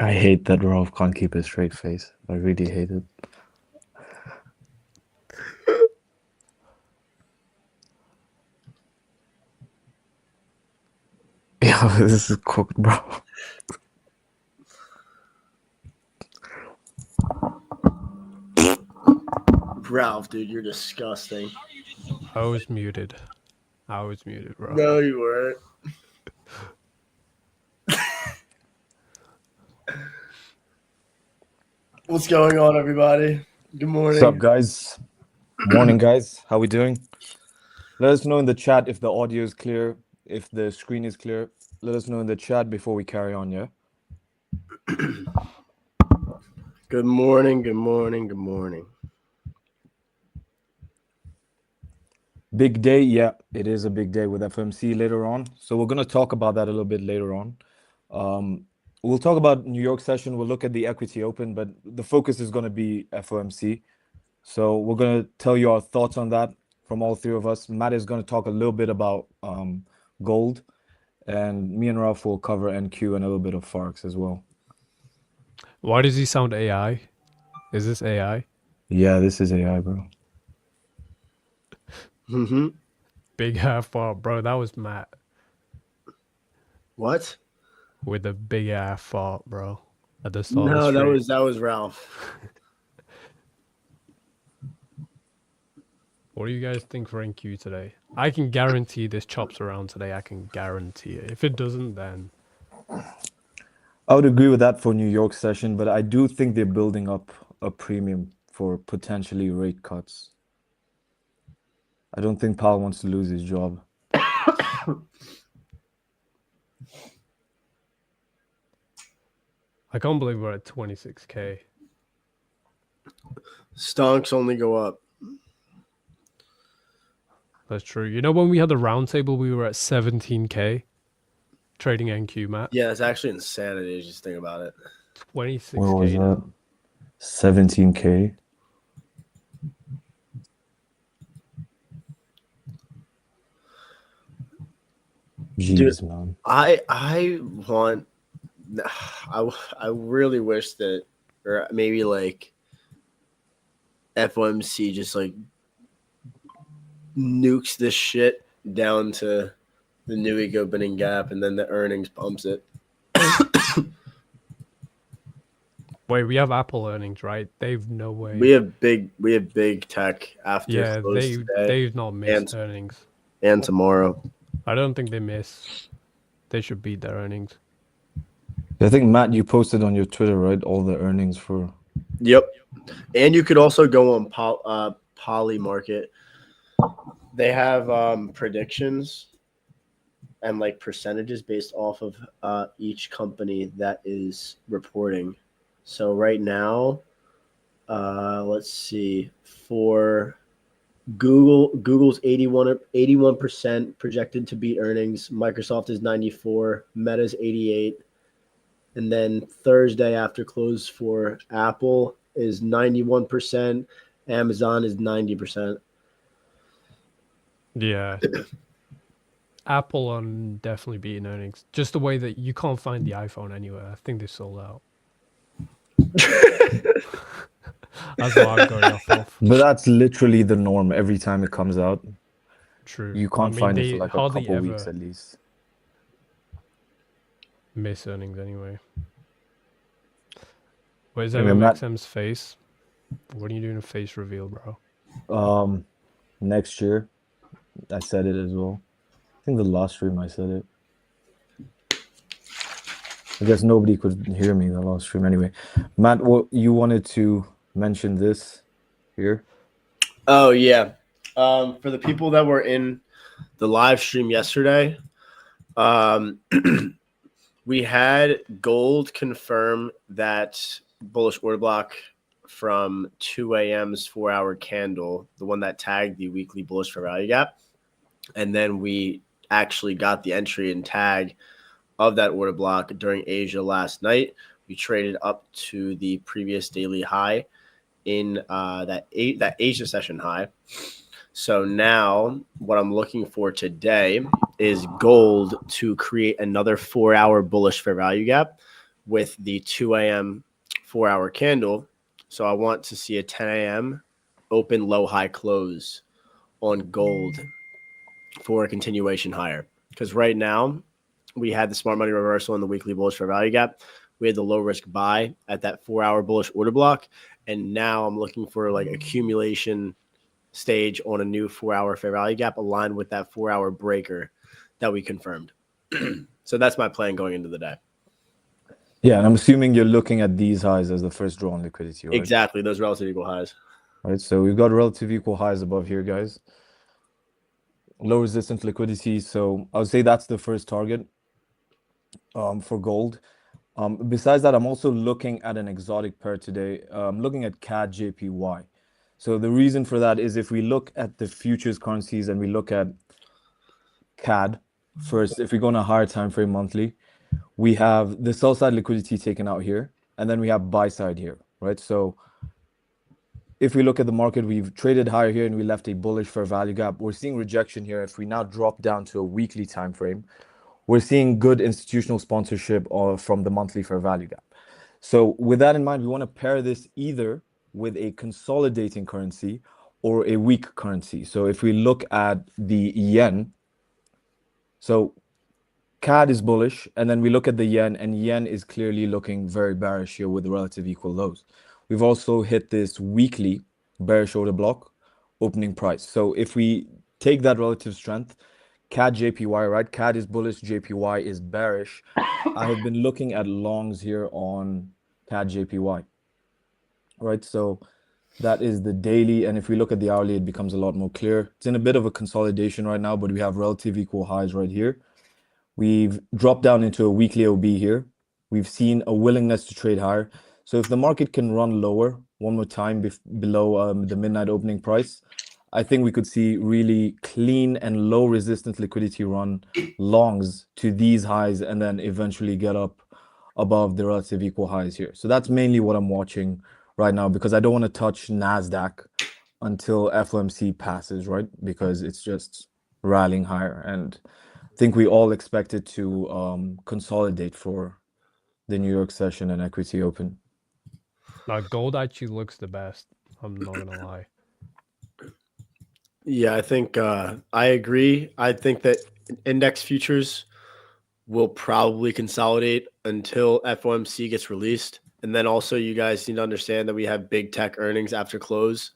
I hate that Rauf can't keep a straight face. I really hate it. Yo, this is cooked, bro. Ralph, dude, you're disgusting. I was muted, bro. No, you weren't. What's going on, everybody? Good morning. What's up, guys? Morning, guys. How we doing? Let us know in the chat if the audio is clear, if the screen is clear. Let us know in the chat before we carry on, yeah? Good morning, good morning, good morning. Big day, yeah, it is a big day with FOMC later on. So we're going to talk about that a little bit later on. We'll talk about New York session. We'll look at the equity open, but the focus is going to be FOMC. So we're going to tell you our thoughts on that from all three of us. Matt is going to talk a little bit about gold, and me and Ralph will cover NQ and a little bit of forex as well. Why does he sound AI? Is this AI? Yeah, this is AI, bro. Mm-hmm. Big half fart, bro. That was Matt What? with a big ass fart, bro. At the start No, of the stream. that was Ralph. What do you guys think for NQ today? I can guarantee this chops around today. I can guarantee it. If it doesn't, then I would agree with that for New York session, but I do think they're building up a premium for potentially rate cuts. I don't think Powell wants to lose his job. I can't believe we're at 26K. Stonks only go up. That's true. You know, when we had the roundtable, we were at 17K trading NQ, Matt. Yeah, it's actually insanity. Just think about it. 26K. Where was now. that? 17K. Jeez, Dude, man. I want. I really wish that, or maybe like FOMC just like nukes this shit down to the Newegg opening gap, and then the earnings pumps it. Wait, we have Apple earnings, right? They've no way. We have big tech after Yeah, close today they've not missed earnings. and tomorrow. I don't think they miss. They should beat their earnings. I think, Matt, you posted on your Twitter, right? All the earnings for... Yep. And you could also go on Poly Market. They have predictions and like percentages based off of each company that is reporting. So right now, let's see, for Google's 81% projected to beat earnings. Microsoft is 94, Meta's 88. And then Thursday after close for Apple is 91%, Amazon is 90%. Yeah. Apple on definitely beating earnings. Just the way that you can't find the iPhone anywhere. I think they sold out. That's what I'm going off of. But that's literally the norm every time it comes out. True. You can't find it for like a couple weeks at least. Miss earnings anyway. Where's MMXM's face? What are you doing a face reveal, bro? Next year. I said it as well. I think the last stream I said it. I guess nobody could hear me the last stream anyway. Matt, what you wanted to mention this here? Oh yeah. For the people that were in the live stream yesterday, we had gold confirm that bullish order block from 2 a.m.'s 4-hour candle, the one that tagged the weekly bullish fair value gap. And then we actually got the entry and tag of that order block during Asia last night. We traded up to the previous daily high in that Asia session high. So now what I'm looking for today is gold to create another 4-hour bullish fair value gap with the 2 a.m. 4-hour candle. So I want to see a 10 a.m. open low high close on gold for a continuation higher. Because right now we had the smart money reversal in the weekly bullish fair value gap. We had the low risk buy at that 4-hour bullish order block. And now I'm looking for like accumulation stage on a new 4-hour fair value gap aligned with that 4-hour breaker that we confirmed. So that's my plan going into the day. Yeah, and I'm assuming you're looking at these highs as the first draw on liquidity, right? Exactly, those relative equal highs. Right, so we've got relative equal highs above here, guys. Low resistance liquidity, so I would say that's the first target for gold. Besides that, I'm also looking at an exotic pair today. I'm looking at CAD JPY. So the reason for that is if we look at the futures currencies and we look at CAD first, if we go on a higher time frame monthly, we have the sell side liquidity taken out here, and then we have buy side here, right? So if we look at the market, we've traded higher here and we left a bullish fair value gap. We're seeing rejection here. If we now drop down to a weekly time frame, we're seeing good institutional sponsorship from the monthly fair value gap. So with that in mind, we want to pair this either with a consolidating currency or a weak currency. So if we look at the yen, so CAD is bullish, and then we look at the yen, and yen is clearly looking very bearish here with relative equal lows. We've also hit this weekly bearish order block opening price. So if we take that relative strength, CAD JPY, right? CAD is bullish, JPY is bearish. I have been looking at longs here on CAD JPY, right? So that is the daily, and if we look at the hourly, it becomes a lot more clear. It's in a bit of a consolidation right now, but we have relative equal highs right here. We've dropped down into a weekly OB here. We've seen a willingness to trade higher. So if the market can run lower one more time below the midnight opening price, I think we could see really clean and low resistance liquidity run longs to these highs and then eventually get up above the relative equal highs here. So that's mainly what I'm watching right now, because I don't want to touch NASDAQ until FOMC passes, right? Because it's just rallying higher, and I think we all expect it to consolidate for the New York session and equity open. Now, gold actually looks the best. I'm not gonna lie. Yeah, I think I agree. I think that index futures will probably consolidate until FOMC gets released. And then also you guys need to understand that we have big tech earnings after close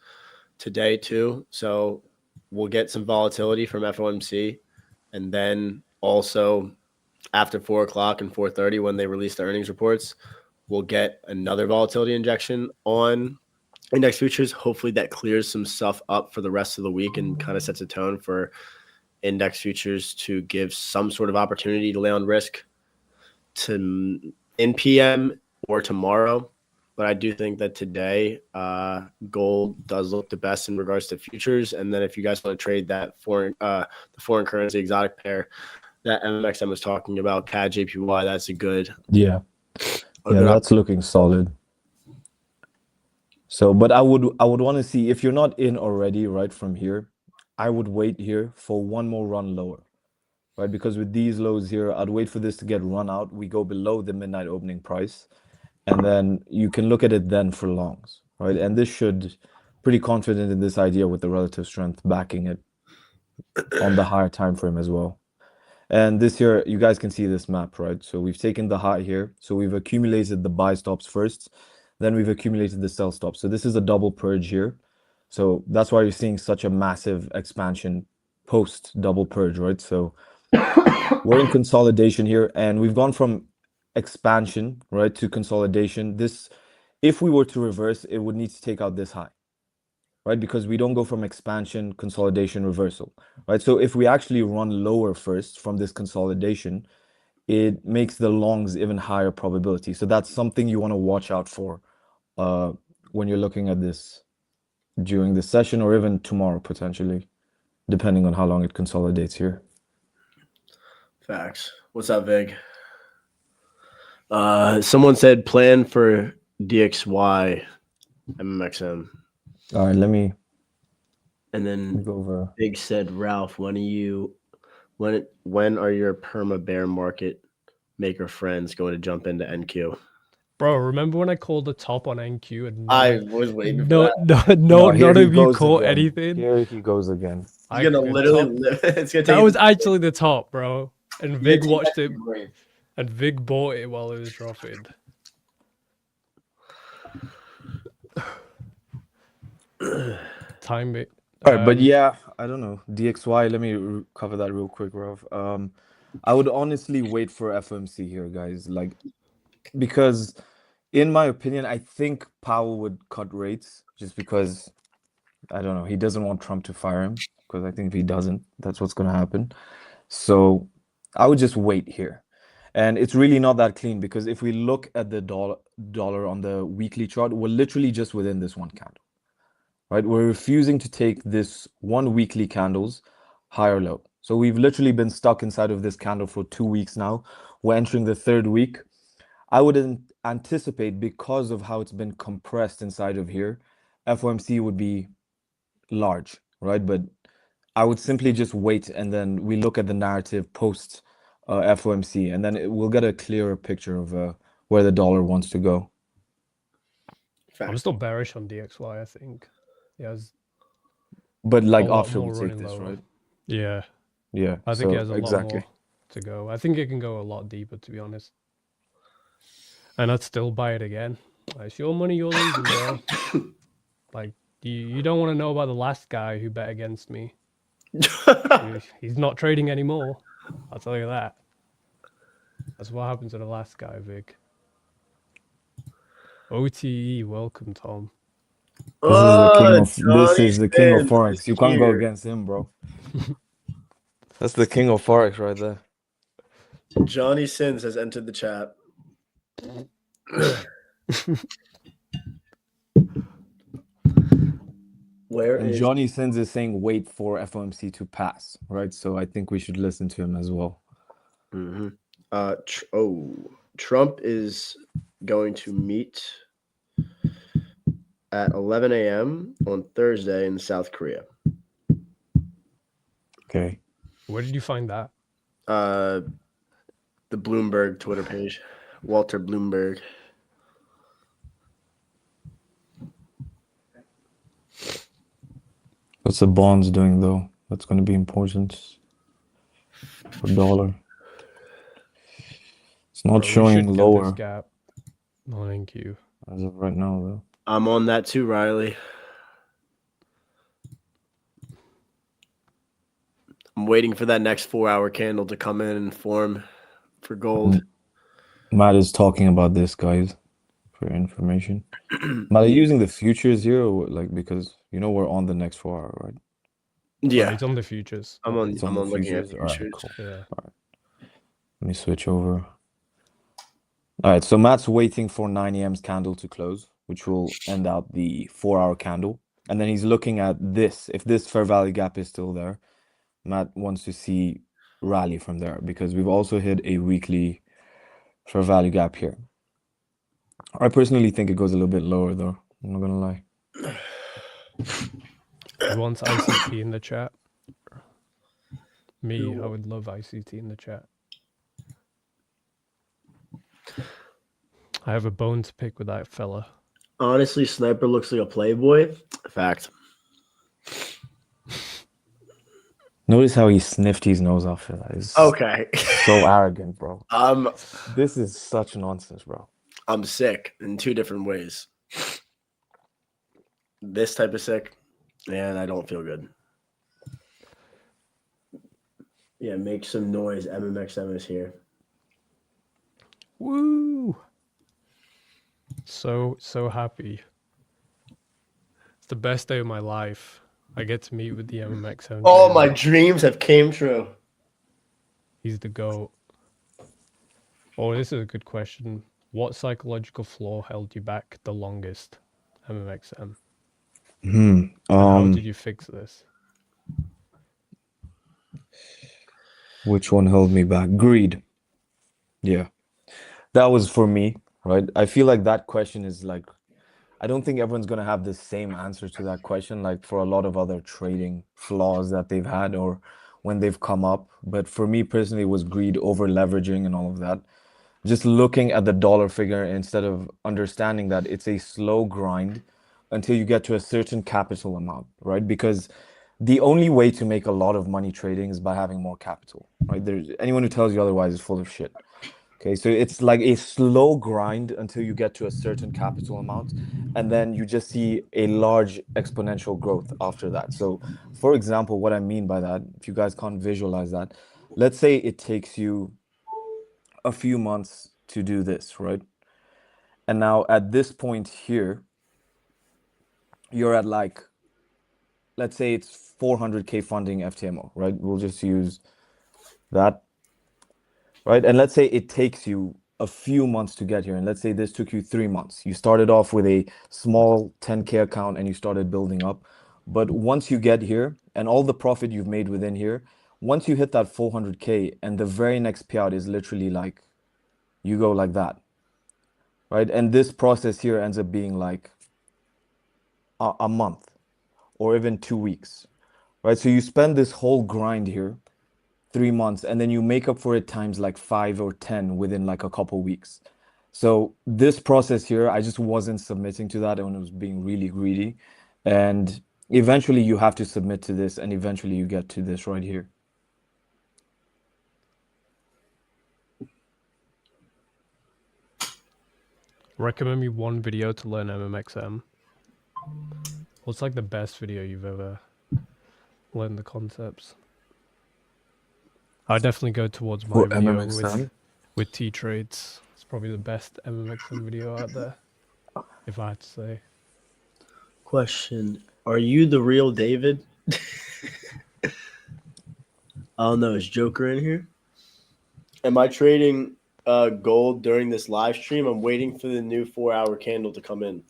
today too. So we'll get some volatility from FOMC. And then also after 4 o'clock and 4:30, when they release the earnings reports, we'll get another volatility injection on index futures. Hopefully that clears some stuff up for the rest of the week and kind of sets a tone for index futures to give some sort of opportunity to lay on risk to in PM or tomorrow. But I do think that today gold does look the best in regards to futures. And then if you guys want to trade that the foreign currency exotic pair that MMXM was talking about, CAD JPY, that's a good. Yeah, that's looking solid. So, but I would want to see, if you're not in already right from here, I would wait here for one more run lower, right? Because with these lows here, I'd wait for this to get run out. We go below the midnight opening price, and then you can look at it then for longs, right? And this should, pretty confident in this idea with the relative strength backing it on the higher time frame as well. And this here, you guys can see this map, right? So we've taken the high here. So we've accumulated the buy stops first, then we've accumulated the sell stops. So this is a double purge here. So that's why you're seeing such a massive expansion post double purge, right? So we're in consolidation here, and we've gone from expansion, right, to consolidation. This, if we were to reverse, it would need to take out this high, right? Because we don't go from expansion, consolidation, reversal, right? So if we actually run lower first from this consolidation, it makes the longs even higher probability. So that's something you want to watch out for when you're looking at this during the session or even tomorrow, potentially, depending on how long it consolidates here. Facts. What's up, Vig? Someone said plan for DXY MMXM. All right, let me. And then go over. Big said, Ralph, when are your perma bear market maker friends going to jump into NQ. Bro, remember when I called the top on NQ and I was waiting for no, that. no, here none he of you goes caught again. anything? Here he goes again. He's gonna literally it's gonna take That was actually the top, bro. And Vig take watched that it, to your brain. and Vig bought it while it was dropping. Time it. All right, but yeah, I don't know. DXY, let me cover that real quick, Rav. I would honestly wait for FOMC here, guys. Like, because in my opinion, I think Powell would cut rates just because, I don't know, he doesn't want Trump to fire him. Because I think if he doesn't, that's what's going to happen. So I would just wait here. And it's really not that clean because if we look at the dollar on the weekly chart, we're literally just within this one candle. Right? We're refusing to take this one weekly candles higher low. So we've literally been stuck inside of this candle for 2 weeks now. We're entering the third week. I would anticipate, because of how it's been compressed inside of here, FOMC would be large, right? But I would simply just wait, and then we look at the narrative post FOMC, and then we'll get a clearer picture of where the dollar wants to go. I'm still bearish on DXY, I think. Yeah, but like lot after we more take running this, lower. right? Yeah, Yeah. I think so it has a lot exactly. more to go. I think it can go a lot deeper, to be honest. And I'd still buy it again. It's your money you're losing, bro. Like, you don't want to know about the last guy who bet against me. He's not trading anymore. I'll tell you that. That's what happened to the last guy, Vic. OTE, welcome, Tom. This is the king of Sins forex. is You can't go here. against him, bro. That's the king of forex right there. Johnny Sins has entered the chat. Where And is Johnny Sins is saying wait for FOMC to pass, right? So I think we should listen to him as well. Mm-hmm. Trump is going to meet at 11 a.m. on Thursday in South Korea. Okay. Where did you find that? The Bloomberg Twitter page, Walter Bloomberg. What's the bonds doing though? That's going to be important for dollar. It's not showing lower This gap. No, thank you. as of right now, though. I'm on that too, Riley. I'm waiting for that next 4-hour candle to come in and form for gold. Matt is talking about this, guys, for information. Matt, are you using the futures here, or like, because you know we're on the next 4 hour, right? Yeah, It's on the futures. I'm on It's on looking at futures. All right, futures. cool. Yeah. All right. Let me switch over. All right, so Matt's waiting for 9 a.m.'s candle to close, which will end out the 4-hour candle. And then he's looking at this. If this fair value gap is still there, Matt wants to see rally from there because we've also hit a weekly fair value gap here. I personally think it goes a little bit lower, though. I'm not gonna lie. Who wants ICT in the chat? Me, I would love ICT in the chat. I have a bone to pick with that fella. Honestly, Sniper looks like a playboy. Fact. Notice how he sniffed his nose after that. It's Okay. so arrogant, bro. This This is such nonsense, bro. I'm sick in two different ways. This type of sick, and I don't feel good. Yeah, make some noise. MMXM is here. Woo! So happy. It's the best day of my life. I get to meet with the MMXM. All my dreams have came true. He's the GOAT. Oh, this is a good question. What psychological flaw held you back the longest, MMXM? And how did you fix this? Which one held me back? Greed. Yeah. That was for me, right? I feel like that question is like, I don't think everyone's going to have the same answer to that question, like for a lot of other trading flaws that they've had or when they've come up. But for me personally, it was greed, over leveraging and all of that. just looking at the dollar figure instead of understanding that it's a slow grind until you get to a certain capital amount, right? Because the only way to make a lot of money trading is by having more capital, right? There's anyone who tells you otherwise is full of shit. Okay, so it's like a slow grind until you get to a certain capital amount, and then you just see a large exponential growth after that. So, for example, what I mean by that, if you guys can't visualize that, let's say it takes you a few months to do this, right? And now at this point here, you're at like, let's say it's 400K funding FTMO, right? We'll just use that, right? And let's say it takes you a few months to get here. And let's say this took you 3 months. You started off with a small 10K account and you started building up. But once you get here and all the profit you've made within here, once you hit that 400K and the very next payout is literally like, you go like that, right? And this process here ends up being like a month or even 2 weeks, right? So you spend this whole grind here, 3 months, and then you make up for it times like 5 or 10 within like a couple weeks. So this process here, I just wasn't submitting to that and I was being really greedy. And eventually you have to submit to this and eventually you get to this right here. Recommend me one video to learn MMXM. What's like the best video you've ever learned the concepts? I definitely go towards my For video MMXM? with T-Trades. It's probably the best MMXM video out there, if I had to say. Question: Are you the real David? I don't know. Is Joker in here? Am I trading gold during this live stream? I'm waiting for the new 4-hour candle to come in,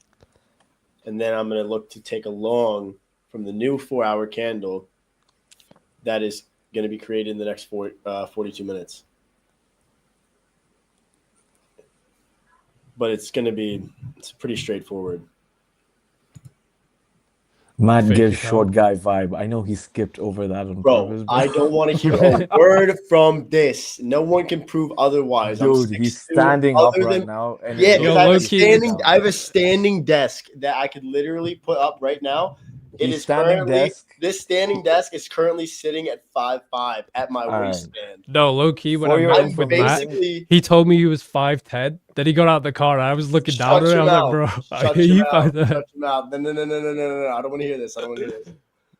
and then I'm gonna look to take a long from the new 4-hour candle that is going to be created in the next 42 minutes. But it's pretty straightforward. Matt Fake gives account. short guy vibe. I know he skipped over that on purpose, bro. I don't want to hear a word from this. No one can prove otherwise. Dude, he's standing up right now. And yeah, it because looks I have a standing desk that I could literally put up right now. This standing desk is currently sitting at 5'5" at my waistband. No, low key, when I met up with Matt, he told me he was 5'10". Then he got out the car and I was looking down at him. I was like, bro, I hear you 5'10". Shut your mouth. No. I don't want to hear this.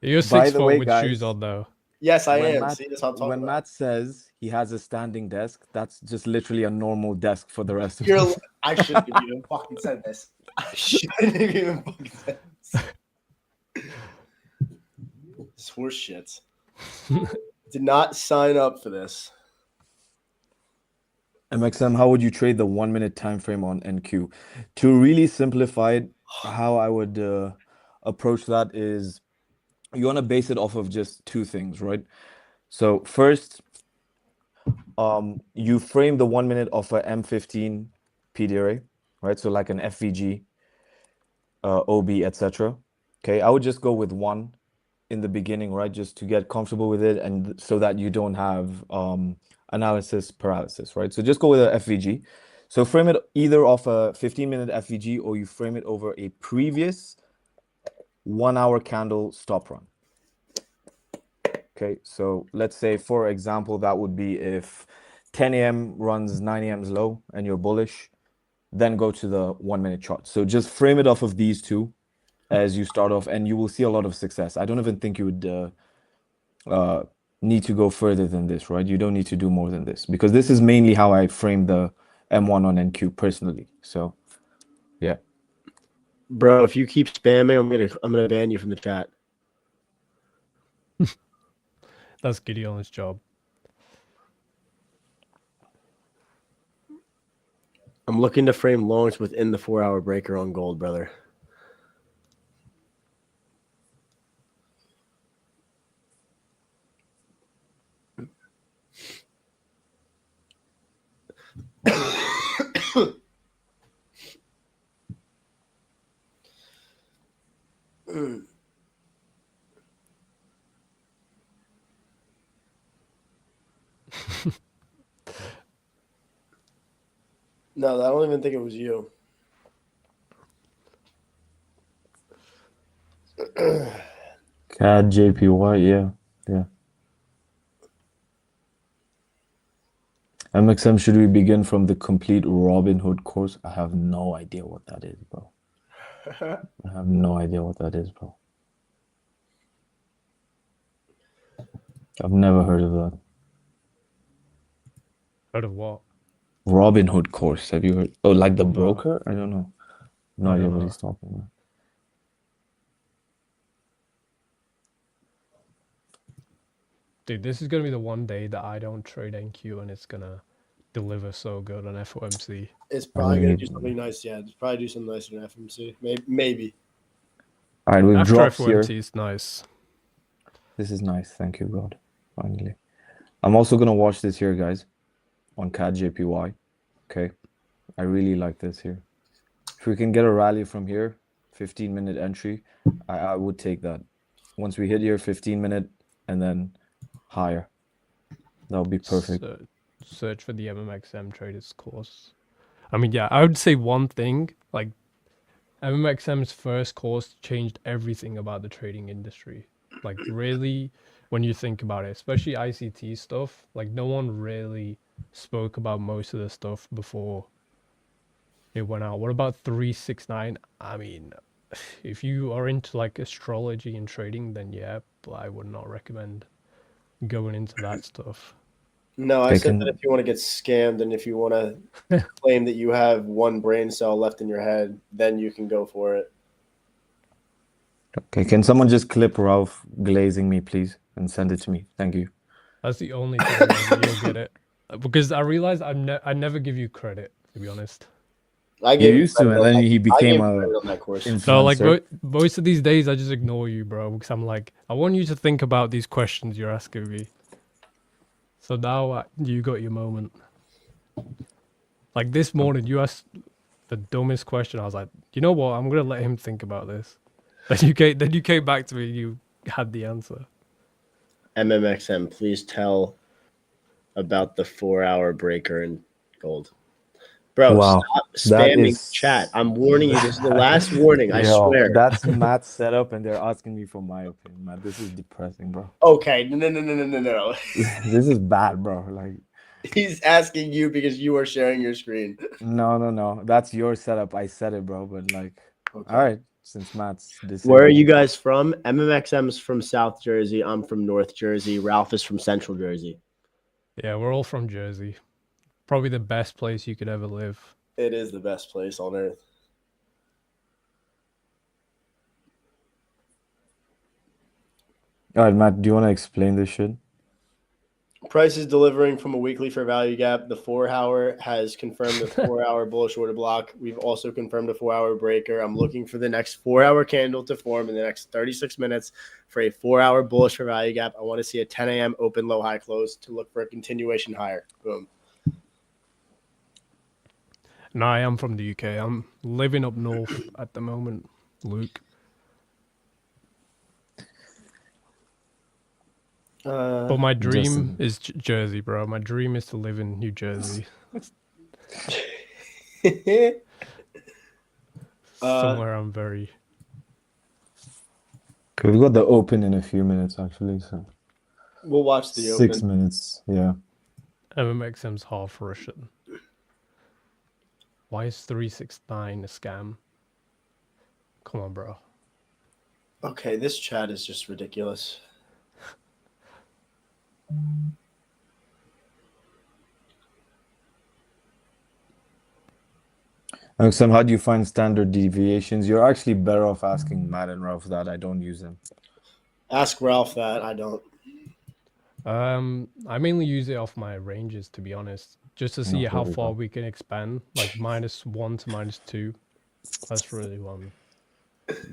You're 6'4" with shoes on though. Yes, I am. See, that's what I'm talking when about. Matt says he has a standing desk, that's just literally a normal desk for the rest of us. I shouldn't have even fucking said this. It's horse shit. Did not sign up for this. MXM, how would you trade the 1 minute time frame on NQ? To really simplify it, how I would approach that is you want to base it off of just two things, right? So first, you frame the 1 minute off a M15 PDRA, right? So like an FVG, OB, etc. Okay, I would just go with one in the beginning, right? Just to get comfortable with it and so that you don't have analysis paralysis, right? So just go with a FVG. So frame it either off a 15-minute FVG or you frame it over a previous 1 hour candle stop run. Okay, so let's say, for example, that would be if 10 a.m. runs 9 a.m.'s low and you're bullish, then go to the 1 minute chart. So just frame it off of these two as you start off and you will see a lot of success. I don't even think you would need to go further than this, right? You don't need to do more than this because this is mainly how I frame the M1 on NQ personally. So, yeah. Bro, if you keep spamming, I'm gonna ban you from the chat. That's Gideon's job. I'm looking to frame longs within the 4-hour breaker on gold, brother. No, I don't even think it was you. CAD JPY, yeah. MXM, should we begin from the complete Robinhood course? I have no idea what that is, bro. I have no idea what that is, bro. I've never heard of that. Heard of what? Robinhood course. Have you heard? Oh, like the No. broker? I don't know. No I idea don't what know. he's talking about. Dude, this is gonna be the one day that I don't trade NQ and it's gonna deliver so good on FOMC. It's probably I gonna mean, do something nice. Yeah, it's probably do something nice in FMC. Maybe. all right, we've After dropped here. FOMC is nice. This is nice. Thank you, God. Finally. I'm also going to watch this here, guys, on CAD JPY. Okay. I really like this here. If we can get a rally from here, 15-minute entry, I would take that. Once we hit here, 15-minute, and then higher. That would be perfect. Search for the MMXM traders course. I mean, yeah, I would say one thing, like MMXM's first course changed everything about the trading industry. Like really, when you think about it, especially ICT stuff, like no one really spoke about most of the stuff before it went out. What about 369? I mean, if you are into like astrology and trading, then yeah, but I would not recommend going into that stuff. No, I They said can- that if you want to get scammed and if you want to claim that you have one brain cell left in your head, then you can go for it. Okay, can someone just clip Ralph glazing me, please, and send it to me? Thank you. That's the only thing you'll get it. Because I realized I never give you credit, to be honest. I You gave used to, and then he became a on that course. So like influencer. most of these days I just ignore you, bro, because I'm like, I want you to think about these questions you're asking me. So now you got your moment. Like this morning, you asked the dumbest question. I was like, you know what? I'm gonna let him think about this. Then you came back to me. You had the answer. MMXM, please tell about the 4-hour breaker in gold. Bro, Wow, stop that spamming is- chat. I'm warning you. This is the last warning. I Yo, swear. that's Matt's setup, and they're asking me for my opinion, Matt. This is depressing, bro. Okay, no. This is bad, bro. Like, He's asking you because you are sharing your screen. no. That's your setup. I said it, bro. But like, Okay. all right, since Matt's Where are disabled. you guys from? MMXM's from South Jersey. I'm from North Jersey. Ralph is from Central Jersey. Yeah, we're all from Jersey. Probably the best place you could ever live. It is the best place on earth. All right, Matt, do you want to explain this shit? Price is delivering from a weekly fair value gap. The 4-hour has confirmed the 4-hour bullish order block. We've also confirmed a 4-hour breaker. I'm looking for the next 4-hour candle to form in the next 36 minutes for a 4-hour bullish fair value gap. I want to see a 10 a.m. open, low, high, close to look for a continuation higher. Boom. No, I am from the UK. I'm living up north at the moment, Luke. But my dream is Jersey, bro. My dream is to live in New Jersey. Somewhere I'm very... Okay, we got the open in a few minutes, actually. So We'll watch the 6 open. minutes, yeah. MMXM's half Russian. Why is 369 a scam? Come on, bro. Okay, this chat is just ridiculous. Sam, how do you find standard deviations? You're actually better off asking Matt and Ralph that. I don't use them. Ask Ralph that. I don't. I mainly use it off my ranges, to be honest, just to see how very far good. we can expand, like -1 to -2. That's really one.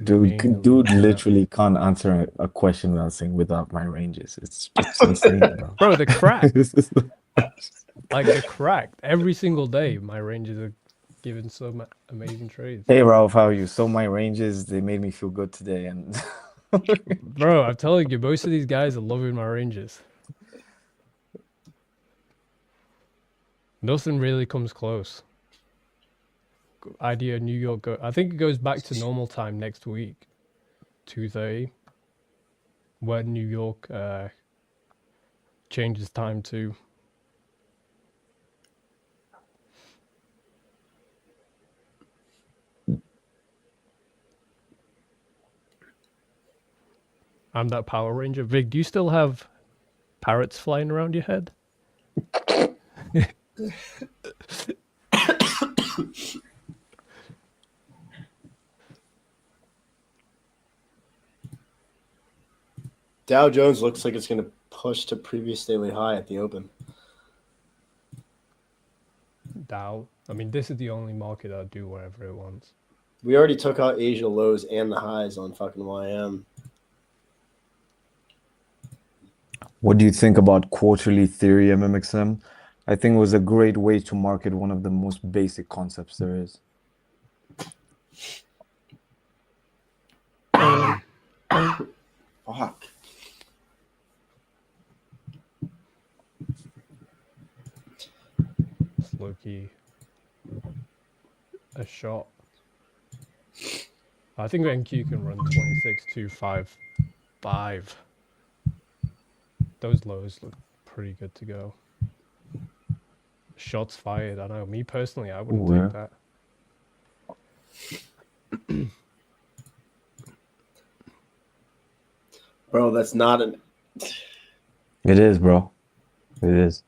Dude literally can't answer a question without saying without my ranges. It's insane, bro. Bro, the crack. Like the cracked every single day. My ranges are giving so amazing trades. Hey Ralph, how are you? So my ranges, they made me feel good today, and Bro, I'm telling you, most of these guys are loving my ranges. Nothing really comes close. idea New York I think it goes back to normal time next week, 2:30, when New York changes time to. I'm that Power Ranger. Vic, do you still have parrots flying around your head? Dow Jones looks like it's going to push to previous daily high at the open. Dow. I mean, this is the only market that'll do whatever it wants. We already took out Asia lows and the highs on fucking YM. What do you think about quarterly theory, MMXM? I think it was a great way to market one of the most basic concepts there is. Fuck. It's low-key a shot. I think NQ can run 26.255. Those lows look pretty good to go. Shots fired. I know. Me personally, I wouldn't take that. Bro, that's not an... It is, bro. It is.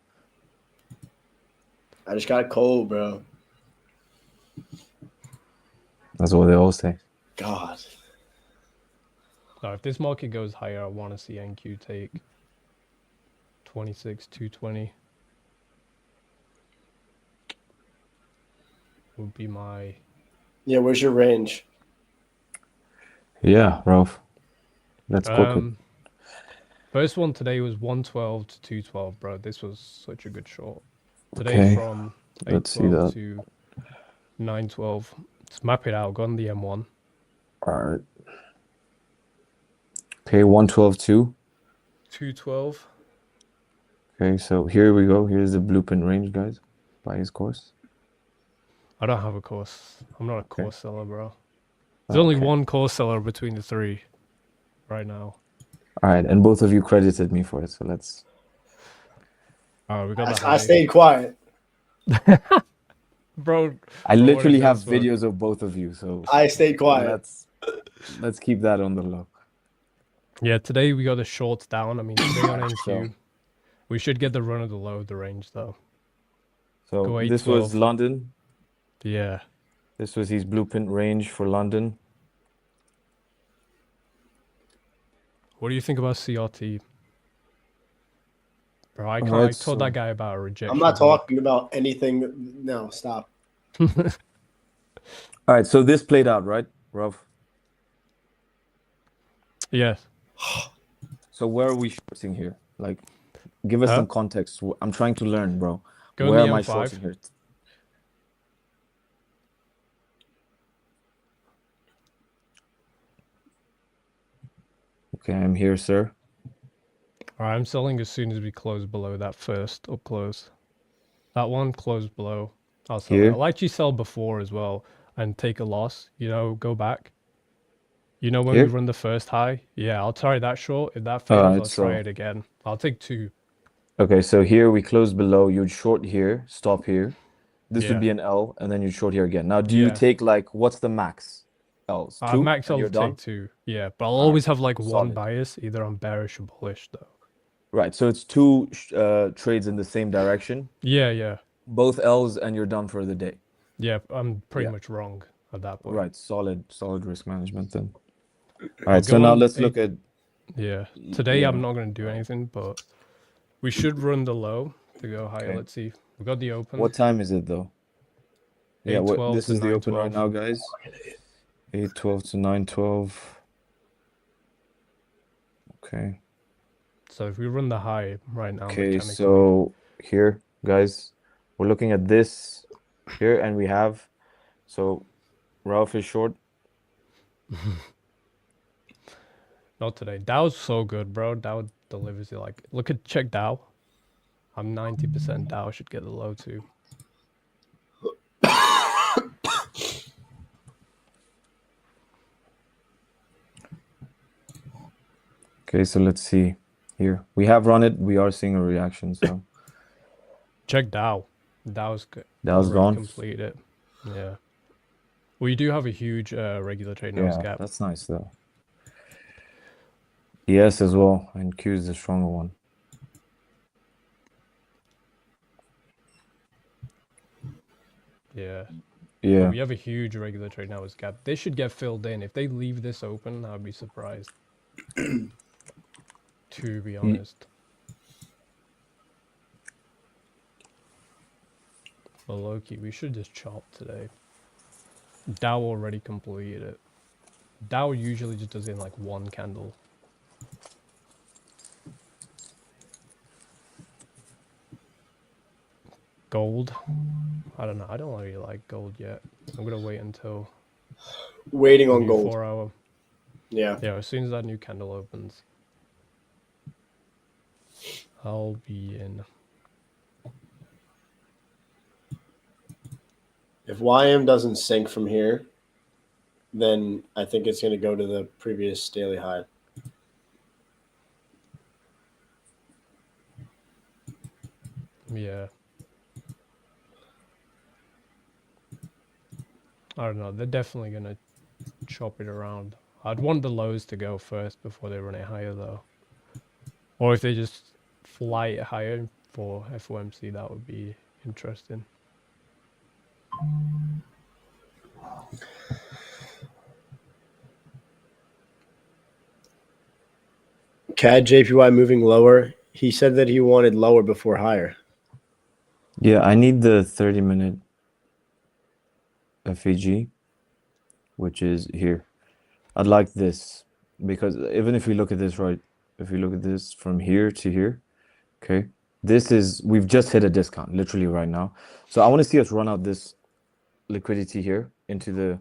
I just got cold, bro. That's what they all say. God. So if this market goes higher, I want to see NQ take 26.220. Would be my... Yeah, where's your range? Yeah, Rauf. Let's cook it. First one today was 112 to 212, bro. This was such a good short. Today Okay. from Let's see 812 that. to 912. Let's map it out. Go on the M1. All right. Okay, 112 2. 212. Okay, so here we go. Here's the blueprint range, guys. Buy his course. I don't have a course. I'm not a course seller, bro. There's only one course seller between the three right now. All right, and both of you credited me for it, so let's... We got I stayed quiet. Bro, I literally have videos of both of you, so... I stayed quiet. Let's keep that on the low. Yeah, today we got the shorts down. I mean, today on NQ, we should get the run of the low of the range, though. So this was London. Yeah. This was his blueprint range for London. What do you think about CRT? Bro, I told that guy about a rejection. I'm not talking about anything. No, stop. All right, so this played out, right, Rauf? Yes. So where are we shorting here? Like, give us some context. I'm trying to learn, bro. Where am I shorting here? Okay, I'm here, sir. All right, I'm selling as soon as we close below that first up close. That one closed below. I'll sell it. I'll actually sell before as well and take a loss. You know, go back. You know, when we run the first high? Yeah, I'll try that short. If that fails, I'll try it again. I'll take two. Okay, so here we close below. You'd short here, stop here. This would be an L, and then you'd short here again. Now, do you take, like, what's the max? L's? Two? Max I'll take two. Yeah, but I'll always have, like, one bias. Either I'm bearish or bullish, though. Right, so it's two trades in the same direction. Yeah, yeah. Both L's, and you're done for the day. Yeah, I'm pretty much wrong at that point. Right, solid risk management then. All right, so now let's look at... Yeah, today I'm not going to do anything, but we should run the low to go higher. Let's see. We got the open. What time is it, though? Yeah, this is the open right now, guys. 8:12 to 9:12. Okay. So if we run the high right now... Okay, so here, guys, we're looking at this here, and we have... So, Rauf is short. Not today. Dow's so good, bro. Dow delivers it like... Check Dow. I'm 90% Dow should get the low too. Okay, so let's see here. We have run it. We are seeing a reaction. So Check Dow. Dow's Dow's already gone. completed. Yeah. We do have a huge regular trade now Yeah, gap. that's nice though. Yes, as well, and Q is the stronger one. Yeah. Yeah. But we have a huge regular trade now gap. They should get filled in. If they leave this open, I'd be surprised. To be honest. But low-key, we should just chop today. Dow already completed it. Dow usually just does it in like one candle. Gold. I don't know. I don't really like gold yet. I'm gonna wait until Waiting the on new gold. 4 hour. Yeah. Yeah, as soon as that new candle opens, I'll be in. If YM doesn't sink from here, then I think it's going to go to the previous daily high. Yeah. I don't know. They're definitely gonna chop it around. I'd want the lows to go first before they run it higher though. Or if they just fly it higher for FOMC, that would be interesting. CAD JPY moving lower. He said that he wanted lower before higher. Yeah, I need the 30-minute FAG, which is here. I'd like this because even if we look at this, right, if we look at this from here to here, okay, this is, we've just hit a discount literally right now. So I want to see us run out this liquidity here into the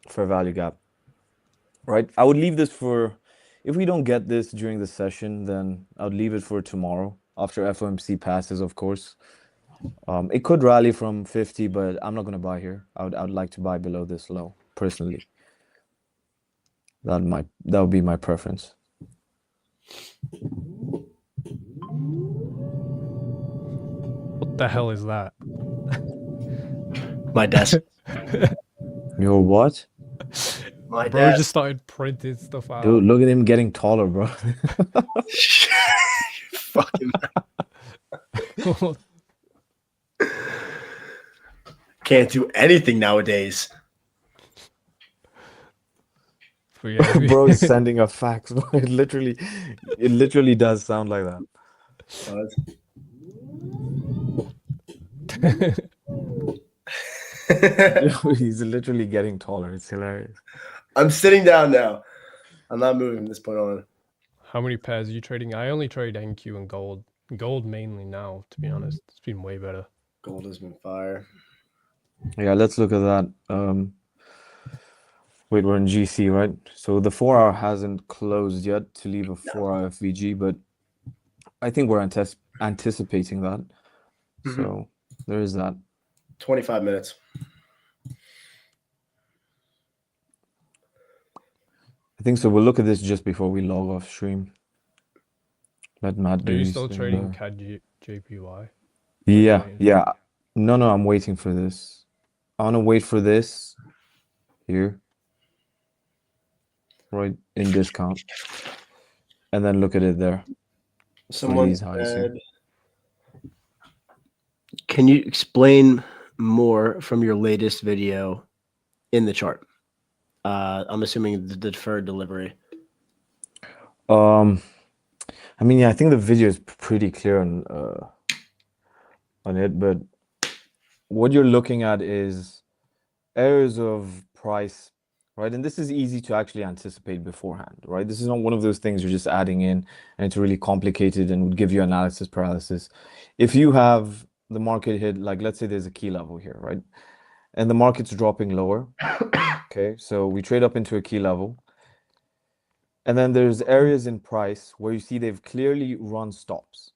fair value gap, right? I would leave this for, if we don't get this during the session, then I would leave it for tomorrow after FOMC passes, of course. It could rally from 50, but I'm not going to buy here. I would like to buy below this low, personally. That would be my preference. What the hell is that? My desk. Your what? My Bro desk. just started printing stuff out. Dude, look at him getting taller, bro. Fucking can't do anything nowadays. Yeah, Bro is sending a fax. It literally does sound like that. He's literally getting taller. It's hilarious. I'm sitting down now. I'm not moving from this point on. How many pairs are you trading? I only trade NQ and gold. Gold mainly now, to be honest. It's been way better. Gold has been fire. Yeah, let's look at that. Wait, we're in GC, right? So the 4 hour hasn't closed yet to leave a 4 hour FVG, but I think we're anticipating that. So there is that. 25 minutes. I think so. We'll look at this just before we log off stream. Let Matt do Are you his still thing trading there. CAD JPY? Yeah, waiting? yeah. No, I'm waiting for this. I want to wait for this here, right, in discount, and then look at it there. Someone these highs here. said, can you explain more from your latest video in the chart? I'm assuming the deferred delivery. I mean, yeah, I think the video is pretty clear on it, but what you're looking at is areas of price, right? And this is easy to actually anticipate beforehand, right? This is not one of those things you're just adding in and it's really complicated and would give you analysis paralysis. If you have the market hit, like let's say there's a key level here, right? And the market's dropping lower. Okay, so we trade up into a key level. And then there's areas in price where you see they've clearly run stops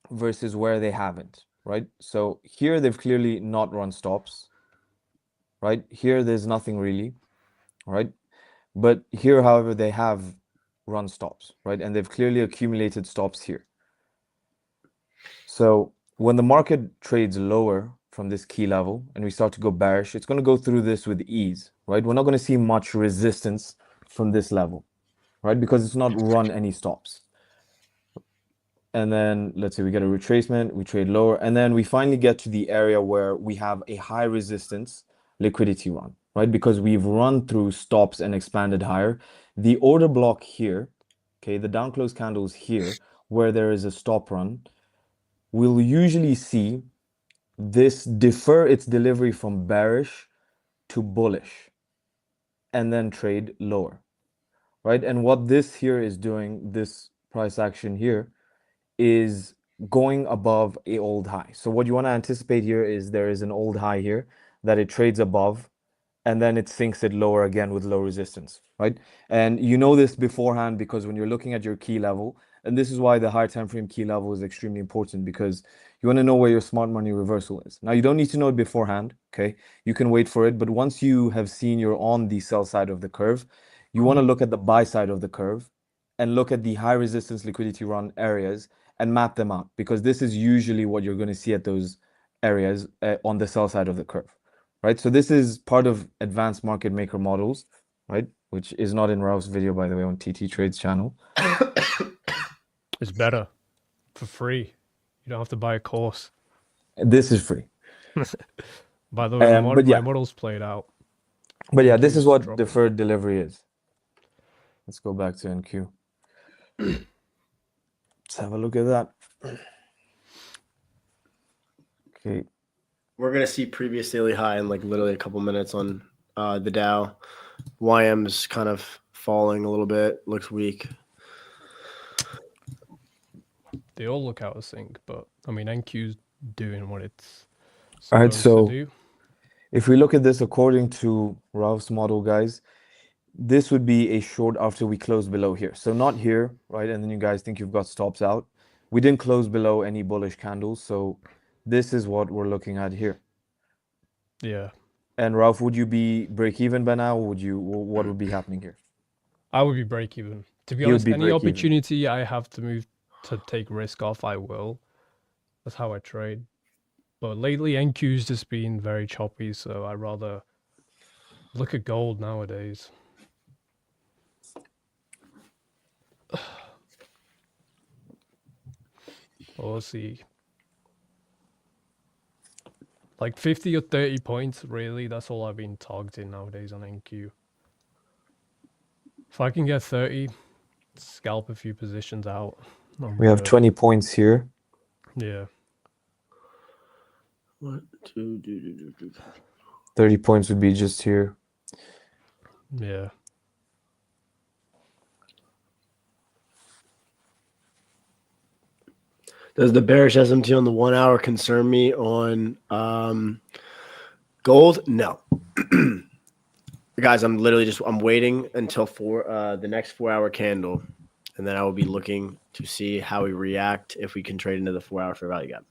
versus where they haven't, right? So here they've clearly not run stops, right? Here there's nothing really, right? But here, however, they have run stops, right? And they've clearly accumulated stops here. So when the market trades lower from this key level and we start to go bearish, it's going to go through this with ease, right? We're not going to see much resistance from this level, right? Because it's not run any stops. And then let's say we get a retracement, we trade lower, and then we finally get to the area where we have a high resistance liquidity run, right? Because we've run through stops and expanded higher. The order block here, okay, the down close candles here, where there is a stop run, we'll usually see this defer its delivery from bearish to bullish and then trade lower, right? And what this here is doing, this price action here, is going above a old high. So what you want to anticipate here is there is an old high here that it trades above, and then it sinks it lower again with low resistance, right? And you know this beforehand because when you're looking at your key level, and this is why the higher time frame key level is extremely important, because you want to know where your smart money reversal is. Now, you don't need to know it beforehand, okay? You can wait for it, but once you have seen you're on the sell side of the curve, you want to look at the buy side of the curve and look at the high resistance liquidity run areas and map them out, because this is usually what you're going to see at those areas on the sell side of the curve, right? So this is part of advanced market maker models, right? Which is not in Rauf's video, by the way, on TT Trades channel. It's better for free. You don't have to buy a course. This is free. By the way, but yeah, my model's played out. but yeah, this NQ's is what dropping. deferred delivery is. Let's go back to NQ. Let's have a look at that. Okay. We're gonna see previous daily high in like literally a couple minutes on the Dow. YM's kind of falling a little bit, looks weak. They all look out of sync, but I mean NQ's doing what it's All right, supposed so to do. if we look at this according to Rauf's model, guys, this would be a short after we close below here. So not here, right? And then you guys think you've got stops out. We didn't close below any bullish candles, so this is what we're looking at here. Yeah. And Rauf, would you be break even by now? Or what would be happening here? I would be break even. To be You would honest, be any break even. opportunity I have to move to take risk off, I will. That's how I trade. But lately, NQ's just been very choppy, so I'd rather look at gold nowadays. We'll see. Like 50 or 30 points, really. That's all I've been targeting nowadays on NQ. If I can get 30, scalp a few positions out. We have 20 points here. Yeah. 30 points would be just here. Yeah. Does the bearish SMT on the 1 hour concern me on gold? No. Guys, I'm waiting until the next 4 hour candle, and then I will be looking to see how we react if we can trade into the 4 hour fair value gap.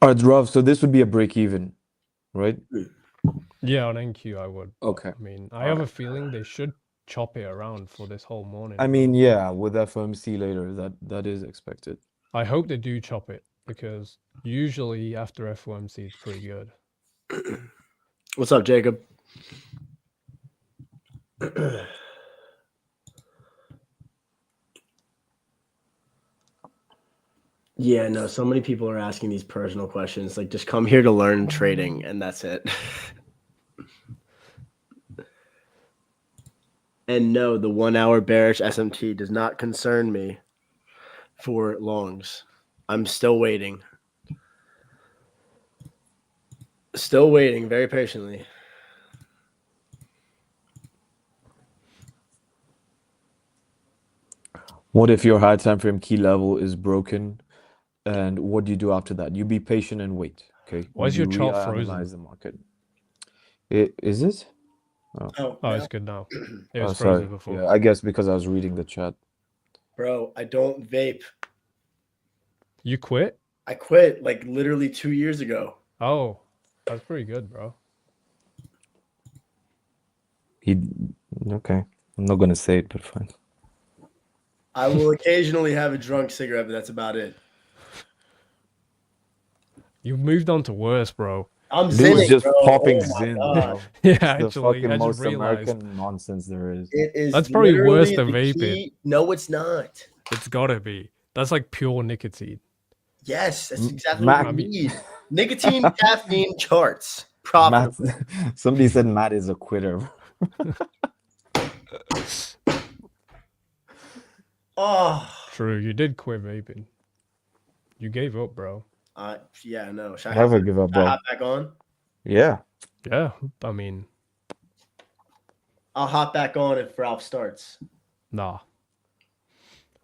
All right, Rauf, so this would be a break even, right? Yeah, on NQ I would. Okay. I mean, I have a feeling they should chop it around for this whole morning. I mean, yeah, with FOMC later, that is expected. I hope they do chop it, because usually after FOMC it's pretty good. What's up, Jacob? Yeah, no, so many people are asking these personal questions. Like, just come here to learn trading, and that's it. And no, the 1 hour bearish SMT does not concern me for longs. I'm still waiting. Still waiting very patiently. What if your high time frame key level is broken? And what do you do after that? You be patient and wait. Okay. Why is your chart analyze frozen? the market. Is it? Oh, it's good now. It was sorry. frozen before. Yeah, I guess because I was reading the chat. Bro, I don't vape. You quit? I quit like literally 2 years ago. Oh, that's pretty good, bro. He Okay. I'm not gonna say it, but fine. I will occasionally have a drunk cigarette, but that's about it. You've moved on to worse, bro. I'm Dude was zinning, just bro. popping Oh my Zin, god. bro. Yeah, It's the actually, fucking I just most realized American nonsense there is. It is that's probably worse literally than the vaping. key. No, it's not. It's gotta be. That's like pure nicotine. Yes, that's exactly Matt- what we need. Nicotine, caffeine charts. Matt, Profitable. somebody said Matt is a quitter. Oh. True, you did quit vaping. You gave up, bro. Yeah, no. Should I Never give up, bro. hop back on? Yeah. Yeah, I mean, I'll hop back on if Ralph starts. nah.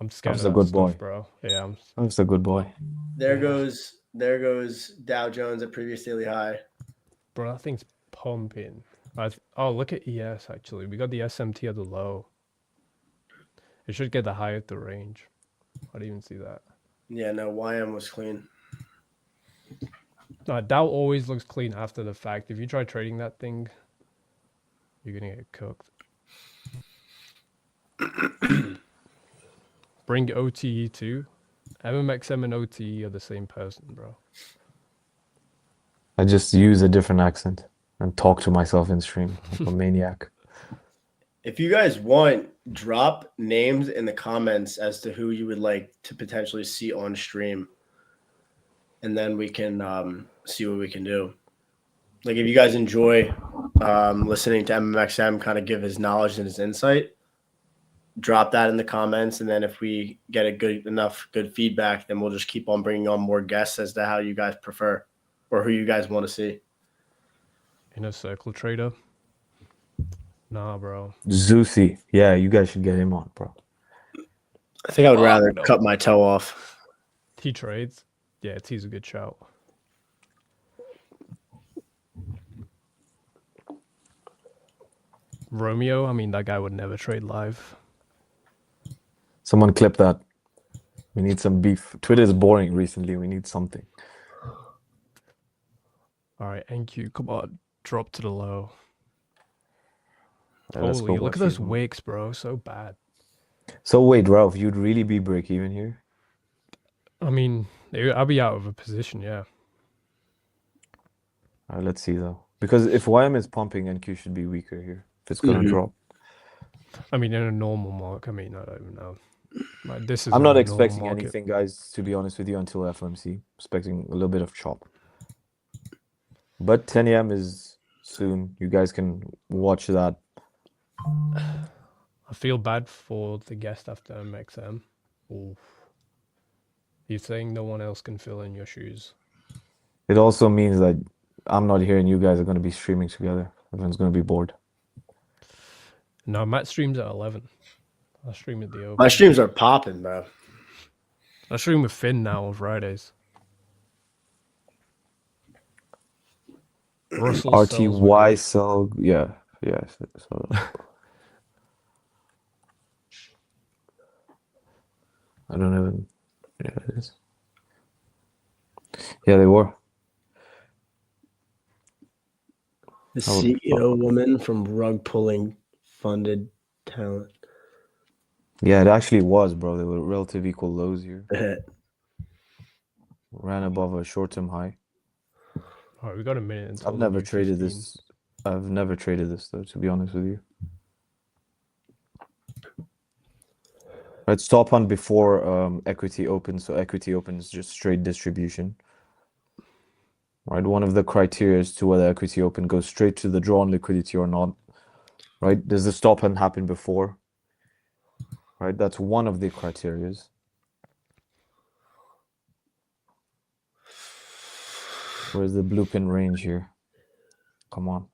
I'm scared Ralph's of a that good stuff, boy. bro. Yeah, Ralph's a good boy. There goes Dow Jones at previous daily high. bro, that thing's pumping. Oh, look at ES, actually. We got the SMT at the low. It should get the high at the range. I didn't even see that. Yeah, no, YM was clean. Dow always looks clean after the fact. If you try trading that thing, you're gonna get cooked. Bring OTE too. MMXM and OTE are the same person, bro. I just use a different accent and talk to myself in stream like a maniac. If you guys want, drop names in the comments as to who you would like to potentially see on stream. And then we can see what we can do. Like if you guys enjoy listening to MMXM kind of give his knowledge and his insight, drop that in the comments. And then if we get a good feedback, then we'll just keep on bringing on more guests as to how you guys prefer or who you guys want to see. Inner circle trader. Nah, bro. Zeusy. Yeah, you guys should get him on, bro. I think I would rather no. cut my toe off. He trades. Yeah, T's a good shout. Romeo, I mean, that guy would never trade live. Someone clip that. We need some beef. Twitter is boring recently. We need something. All right, NQ, come on. Drop to the low. Let's go Holy, look watch at those these ones. wicks, bro. So bad. So wait, Ralph, you'd really be break even here? I mean, I'll be out of a position, yeah. All right, let's see though. Because if YM is pumping, NQ should be weaker here. If it's gonna drop. I mean, in a normal market, I mean, I don't even know. Like, this is I'm not not a expecting normal market. anything, guys, to be honest with you, until FOMC. Expecting a little bit of chop. But 10 a.m. is soon. You guys can watch that. I feel bad for the guest after MXM. Oof. You're saying no one else can fill in your shoes. It also means that I'm not here and you guys are going to be streaming together. Everyone's going to be bored. No, Matt streams at 11. I stream at the open. My streams are popping, bro. I stream with Finn now on Fridays. Russell RTY sell, yeah. So. I don't know. Yeah, it is. Yeah, they were. The CEO woman from rug pulling funded talent. Yeah, it actually was, bro. They were relative equal lows here. Ran above a short-term high. All right, we got a minute until I've never traded this. I've never traded this though, to be honest with you. Right, stop hunt before equity opens. So equity opens just straight distribution. Right, one of the criteria as to whether equity open goes straight to the drawn liquidity or not. Right, does the stop hunt happen before? Right, that's one of the criterias. Where's the blue pin range here? Come on.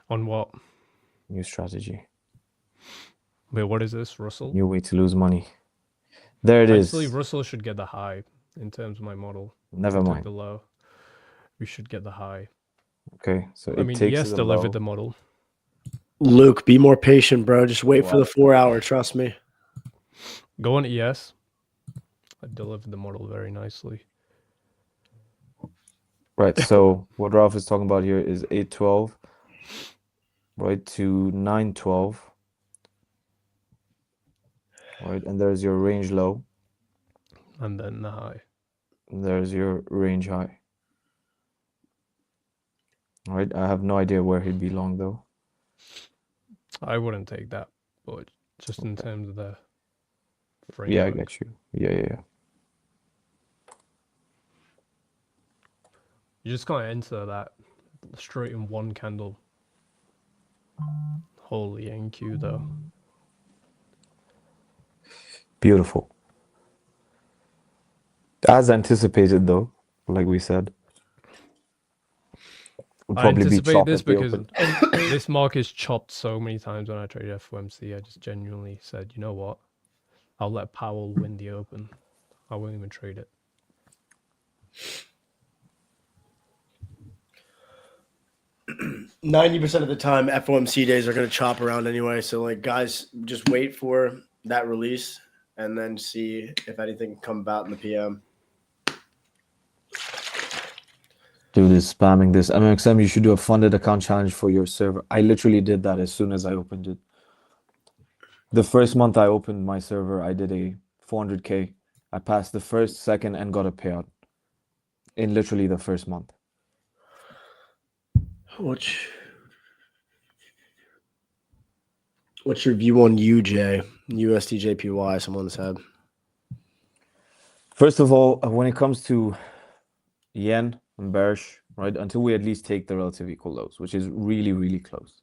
On what? New strategy. Wait, what is this, Russell? New way to lose money. There it is. Actually, Russell should get the high in terms of my model. Never mind. The low. We should get the high. Okay, so I mean, takes ES the delivered low. the model. Luke, be more patient, bro. Just wait for the 4 hour. Trust me. Go on ES. I delivered the model very nicely. Right, so what Ralph is talking about here is 812. right, to 912, right, and there's your range low, And then the high. and there's your range high. Right, I have no idea where he'd be long though. I wouldn't take that, but just in Okay. terms of the framework. Yeah, I get you. Yeah. You just can't enter that straight in one candle. Holy NQ though. Beautiful. As anticipated though, like we said. Would I probably be anticipate chop this at the because open. this market's chopped so many times when I traded FOMC. I just genuinely said, you know what? I'll let Powell win the open. I won't even trade it. %90 of the time, FOMC days are going to chop around anyway. So, like, guys, just wait for that release and then see if anything can come about in the PM. Dude is spamming this. MMXM, you should do a funded account challenge for your server. I literally did that as soon as I opened it. The first month I opened my server, I did a 400K. I passed the first, second, and got a payout in literally the first month. What's your view on USDJPY? Someone said. First of all, when it comes to yen, I'm bearish, right? Until we at least take the relative equal lows, which is really, really close.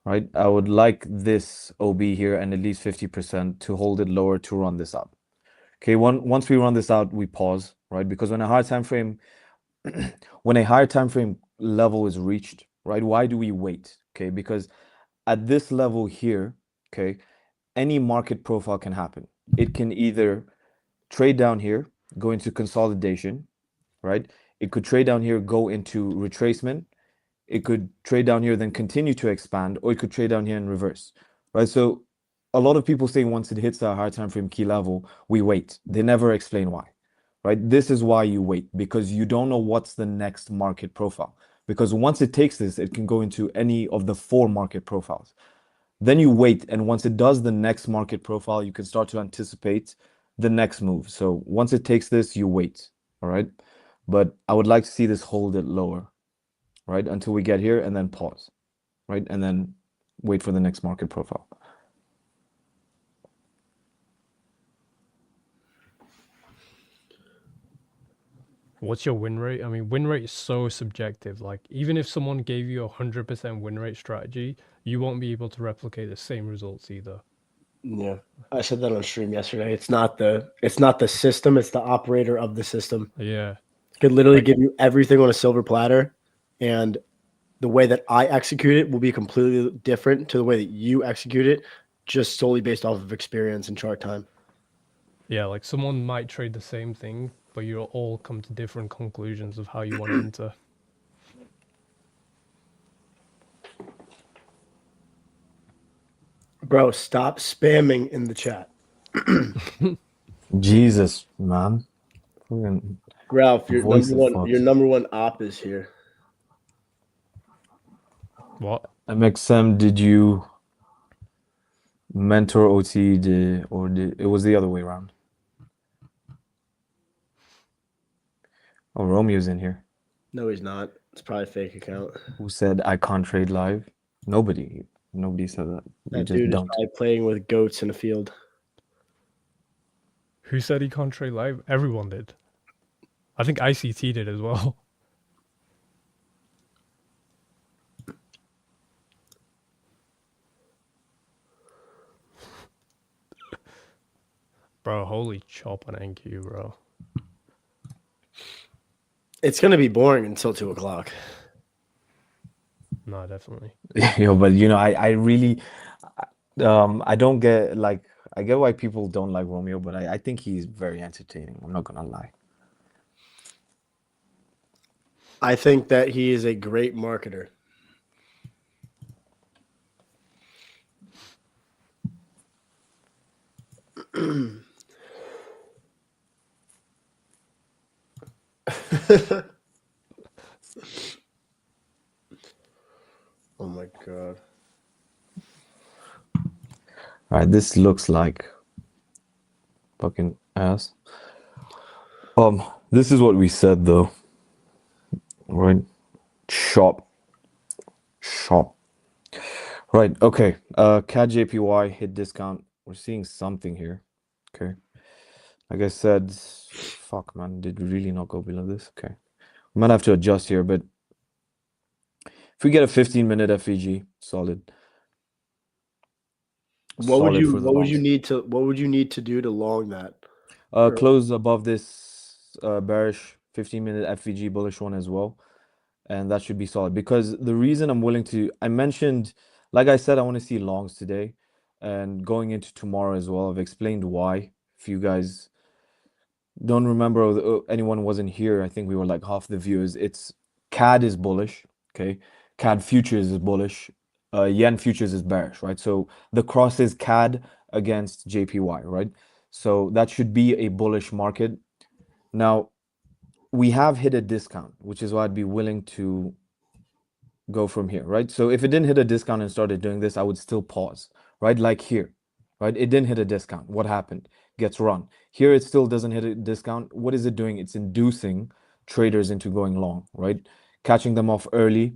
Right? I would like this OB here and at least 50% to hold it lower to run this out. Okay, once we run this out, we pause, right? Because when a higher time frame level is reached, right? Why do we wait? Okay, because at this level here, okay, any market profile can happen. It can either trade down here, go into consolidation, right? It could trade down here, go into retracement. It could trade down here, then continue to expand, or it could trade down here in reverse, right? So a lot of people say once it hits a higher time frame key level, we wait. They never explain why, right? This is why you wait, because you don't know what's the next market profile. Because once it takes this, it can go into any of the 4 market profiles. Then you wait, and once it does the next market profile, you can start to anticipate the next move. So once it takes this, you wait, all right? But I would like to see this hold it lower, right? Until we get here and then pause, right? And then wait for the next market profile. What's your win rate? I mean, win rate is so subjective. Like, even if someone gave you a 100% win rate strategy, you won't be able to replicate the same results either. Yeah, I said that on stream yesterday. It's not the system; it's the operator of the system. Yeah. It could literally give you everything on a silver platter, and the way that I execute it will be completely different to the way that you execute it, just solely based off of experience and chart time. Yeah, like someone might trade the same thing, but you'll all come to different conclusions of how you want to enter. Bro, stop spamming in the chat. Jesus, man. Ralph, your Voice number of one, Fox. your number one op is here. What? MXM, did you mentor OT it was the other way around? Oh, Romeo's in here. No, he's not. It's probably a fake account. Who said I can't trade live? Nobody said that. We That just dude is don't. probably playing with goats in a field. Who said he can't trade live? Everyone did. I think ICT did as well. Bro, holy chop on NQ, bro. It's gonna be boring until 2 o'clock. No, definitely. But I really I don't get I get why people don't like Romeo, but I think he's very entertaining. I'm not gonna lie. I think that he is a great marketer. Oh my God. All right, this looks like fucking ass. This is what we said though, right? Shop. Right. Okay. CAD JPY hit discount. We're seeing something here. Okay. Like I said, fuck man, did we really not go below this? Okay. We might have to adjust here, but if we get a 15-minute FVG, solid. What would Solid you for the what would you longs. need to do to long that? Close above this bearish 15-minute FVG bullish one as well. And that should be solid. Because the reason I'm willing to, I mentioned, like I said, I want to see longs today. And going into tomorrow as well, I've explained why. If you guys don't remember, or anyone wasn't here, I think we were like half the viewers. It's CAD is bullish, okay? CAD futures is bullish. Yen futures is bearish, right? So the cross is CAD against JPY, right? So that should be a bullish market. Now, we have hit a discount, which is why I'd be willing to go from here, right? So if it didn't hit a discount and started doing this, I would still pause, right? Like here, right? It didn't hit a discount. What happened? Gets run. Here it still doesn't hit a discount. What is it doing? It's inducing traders into going long, right? Catching them off early.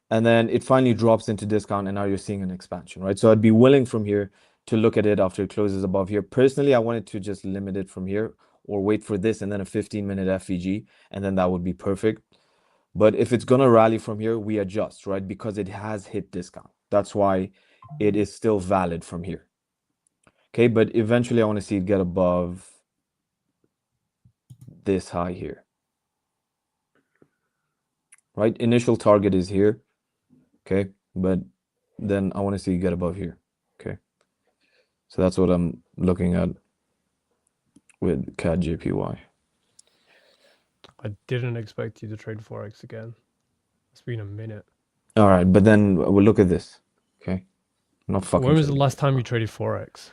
And then it finally drops into discount and now you're seeing an expansion, right? So I'd be willing from here to look at it after it closes above here. Personally, I wanted to just limit it from here or wait for this and then a 15-minute FVG, and then that would be perfect. But if it's gonna rally from here, we adjust, right? Because it has hit discount. That's why it is still valid from here. Okay, but eventually I want to see it get above this high here. Right? Initial target is here. Okay, but then I want to see it get above here. Okay. So that's what I'm looking at with CAD JPY. I didn't expect you to trade forex again. It's been a minute. All right, but then we'll look at this. Okay. I'm not fucking When was the trading. last time you traded forex?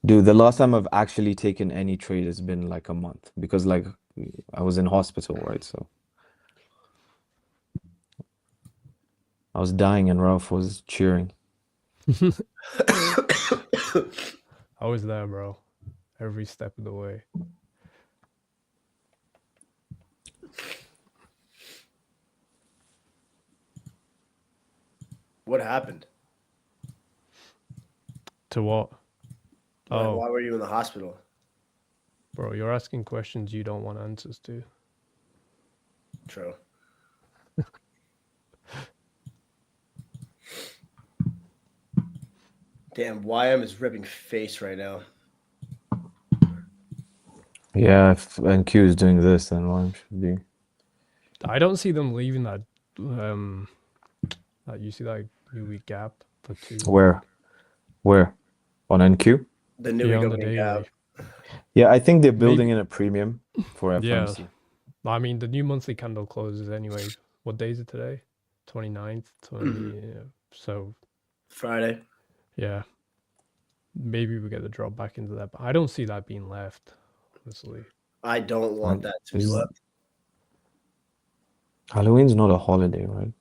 Dude, the last time I've actually taken any trade has been like a month because like I was in hospital, right? So I was dying and Ralph was cheering. I was there, bro. Every step of the way. What happened? To what? Like, why were you in the hospital? Bro, you're asking questions you don't want answers to. True. Damn, YM is ripping face right now. Yeah, if NQ is doing this, then one should be. I don't see them leaving that. That you see that new week gap for 2. Where? On NQ? The new Yeah, on the opening daily. gap. Yeah, I think they're building in a premium for FMC. Yeah. I mean, the new monthly candle closes anyway. What day is it today? 29th. 20. Yeah. So Friday. yeah, maybe we get the drop back into that. But I don't see that being left, honestly. I don't want that to be left. Halloween's not a holiday, right?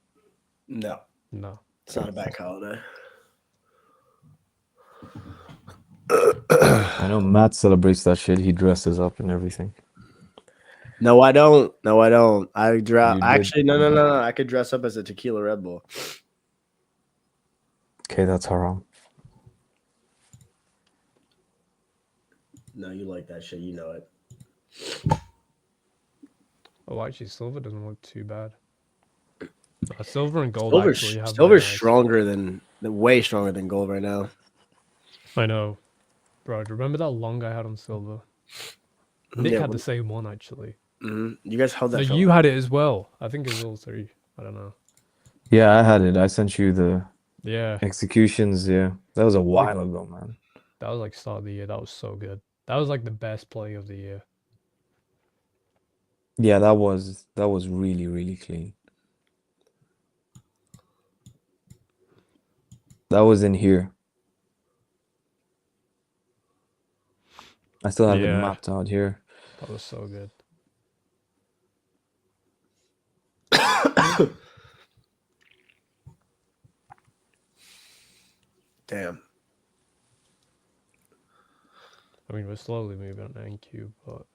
No, No. it's not a bank holiday. I know Matt celebrates that shit. He dresses up and everything. No, I don't. No, I don't. I dress. You did. Actually, no. I could dress up as a tequila Red Bull. Okay, that's haram. No, you like that shit. You know it. Oh, actually, silver doesn't look too bad. Silver and gold Silver's, actually have. silver's nice. stronger than way stronger than gold right now. I know, bro. Do you remember that long I had on silver? Nick had the same one actually. Mm-hmm. You guys held that. No, you had it as well. I think it was all 3. I don't know. Yeah, I had it. I sent you the Yeah executions. Yeah, that was a while ago, man. That was like start of the year. That was so good. That was like the best play of the year. Yeah, that was really, really clean. That was in here. I still have it mapped out here. That was so good. Damn. I mean, we're slowly moving on NQ, but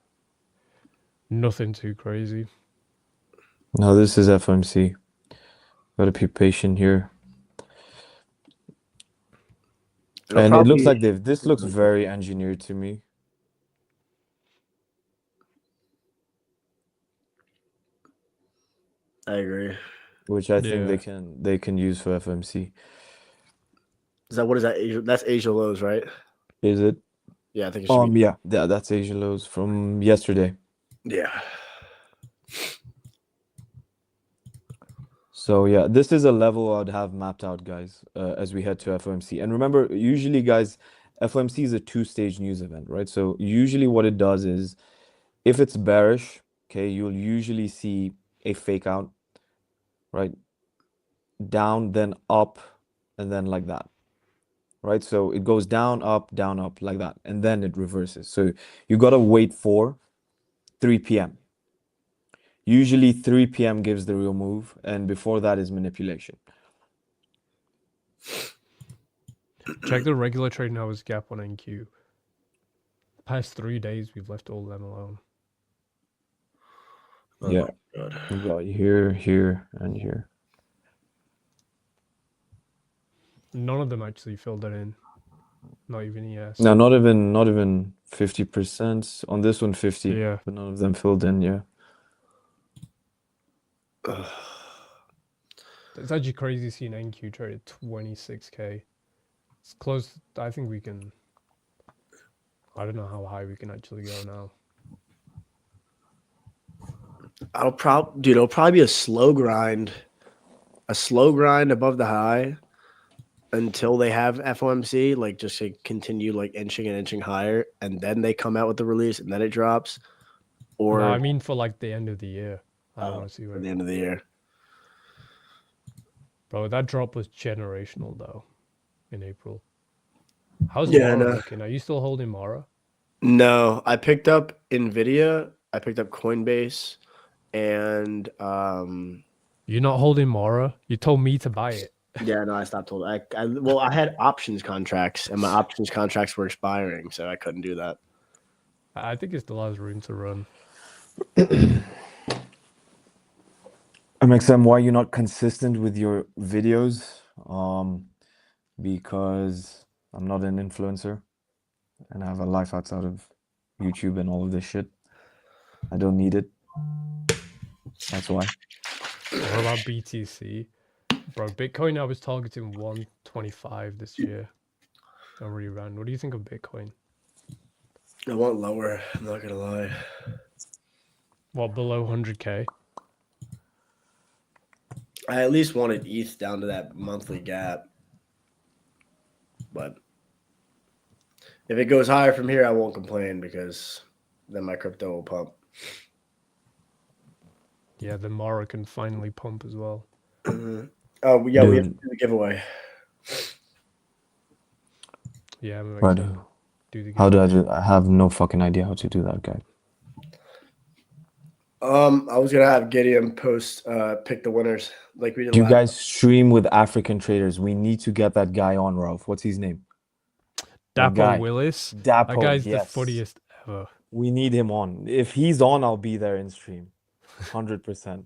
nothing too crazy. No, this is FOMC. Gotta be patient here. And it looks like this looks very engineered to me. I agree. Which I think they can use for FOMC. What is that? Asia, that's Asia lows, right? Is it? Yeah, I think it should be. Yeah, that's Asia lows from yesterday. Yeah. So yeah, this is a level I'd have mapped out, guys, as we head to FOMC. And remember, usually, guys, FOMC is a two-stage news event, right? So usually what it does is, if it's bearish, okay, you'll usually see a fake out, right? Down, then up, and then like that, right? So it goes down, up, like that, and then it reverses. So you gotta wait for 3 p.m. Usually 3 p.m. gives the real move, and before that is manipulation. Check the regular trading hours gap on NQ. Past 3 days, we've left all of them alone. Yeah, we got here, here, and here. None of them actually filled it in. Not even ES. No, not even 50%. On this one, 50. Yeah. But none of them filled in, yeah. It's actually crazy seeing NQ trade at 26k. It's close. I think we can. I don't know how high we can actually go now. It'll probably be a slow grind above the high until they have FOMC, like just to continue like inching and inching higher, and then they come out with the release and then it drops. Or No, I mean for like the end of the year. I want to see where the end of the year. Bro, that drop was generational though in April. How's Mara looking? Are you still holding Mara? No, I picked up Nvidia, I picked up Coinbase, and You're not holding Mara? You told me to buy it. Yeah, no, I stopped holding. I had options contracts, and my options contracts were expiring, so I couldn't do that. I think it still has room to run. MXM, why are you not consistent with your videos? Because I'm not an influencer, and I have a life outside of YouTube and all of this shit. I don't need it. That's why. What about BTC? Bro, Bitcoin, I was targeting 125 this year. I reran. What do you think of Bitcoin? I want lower. I'm not gonna lie. What, below 100k? I at least wanted ETH down to that monthly gap. But if it goes higher from here, I won't complain because then my crypto will pump. Yeah, the Mara can finally pump as well. Mm-hmm. Oh, yeah, we have to do the giveaway. Yeah, right. Do the giveaway. How do I do? I have no fucking idea how to do that, guy. I was gonna have Gideon post pick the winners like we did. You guys stream with African traders. We need to get that guy on, Rauf. What's his name? Dapo Willis. Dapo, that guy's the funniest ever. We need him on. If he's on, I'll be there in stream. 100%.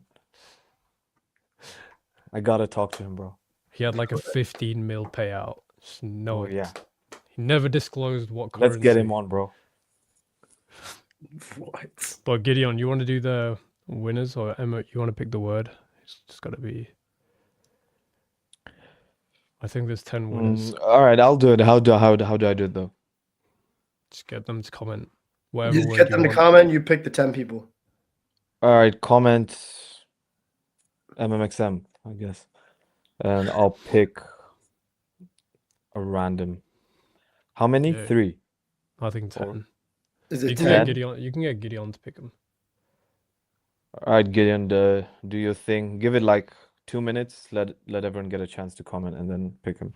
I gotta talk to him, bro. He had like a 15 mil payout. Just no, yeah. He never disclosed what currency. Let's get him on, bro. What? But Gideon, you want to do the winners, or Emma, you want to pick the word? It's just got to be. I think there's 10 winners. All right, I'll do it. How do I do it though? Just get them to comment. Whatever Just word get them to comment. You pick the 10 people. All right, comment MMXM, I guess, and I'll pick a random. How many? Yeah. 3. I think 10. Is it you 10? You can get Gideon to pick them. All right, Gideon, do your thing. Give it like 2 minutes. Let everyone get a chance to comment and then pick him.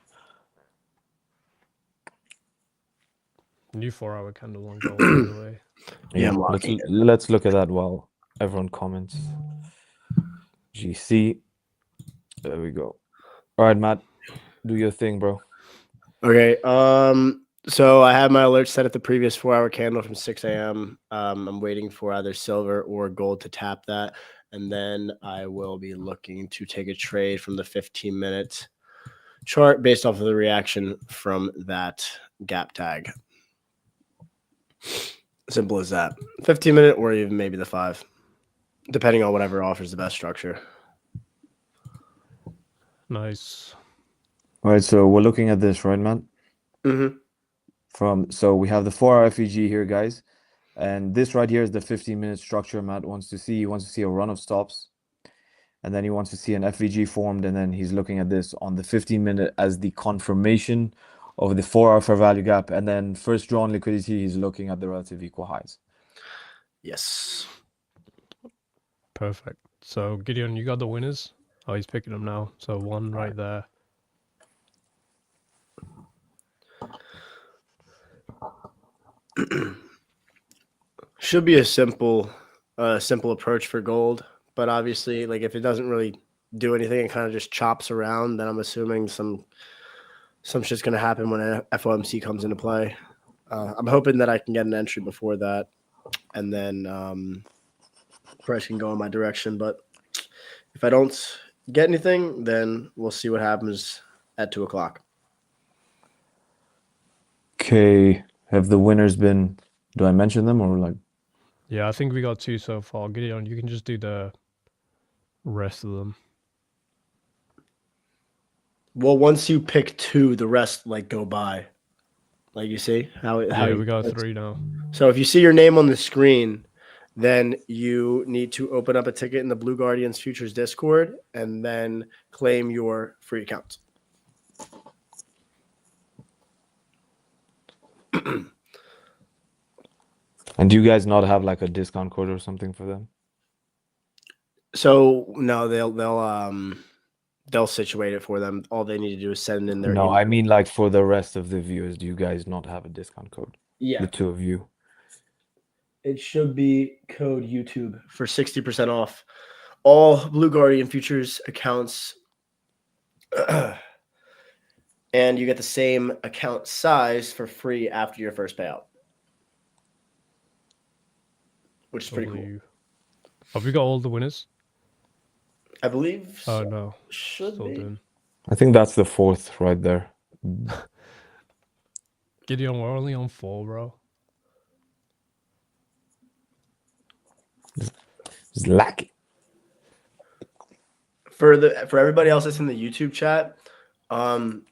New 4-hour candle on gold, by the way. Yeah, let's look at that while everyone comments. GC. There we go. All right, Matt, do your thing, bro. Okay. So I have my alert set at the previous 4-hour candle from 6 a.m. I'm waiting for either silver or gold to tap that, and then I will be looking to take a trade from the 15-minute chart based off of the reaction from that gap tag. Simple as that. 15-minute or even maybe the 5, depending on whatever offers the best structure. Nice. All right, so we're looking at this, right, Matt? Mm-hmm. So we have the 4-hour FEG here, guys. And this right here is the 15-minute structure Matt wants to see. He wants to see a run of stops. And then he wants to see an FVG formed. And then he's looking at this on the 15-minute as the confirmation of the 4-hour fair value gap. And then first drawn liquidity, he's looking at the relative equal highs. Yes. Perfect. So Gideon, you got the winners? Oh, he's picking them now. So one right there. Should be a simple approach for gold, but obviously, like if it doesn't really do anything and kind of just chops around, then I'm assuming some shit's gonna happen when FOMC comes into play. I'm hoping that I can get an entry before that, and then price can go in my direction. But if I don't get anything, then we'll see what happens at 2 o'clock. Okay, have the winners been? Do I mention them or like? Yeah, I think we got 2 so far. Gideon, you can just do the rest of them. Well, once you pick 2, the rest like go by. Like you see how we got 3 now. So if you see your name on the screen, then you need to open up a ticket in the Blue Guardians Futures Discord and then claim your free account. And do you guys not have like a discount code or something for them? So no, they'll situate it for them. All they need to do is send in their No, email. I mean like for the rest of the viewers, do you guys not have a discount code? Yeah, The 2 of you. it should be code YouTube for 60% off all Blue Guardian Futures accounts. And you get the same account size for free after your first payout, which is pretty cool. Have we got all the winners? I believe. Oh no, should still be. doing. I think that's the 4th right there. Gideon, we're only on 4, bro. It's lacking. For everybody else that's in the YouTube chat,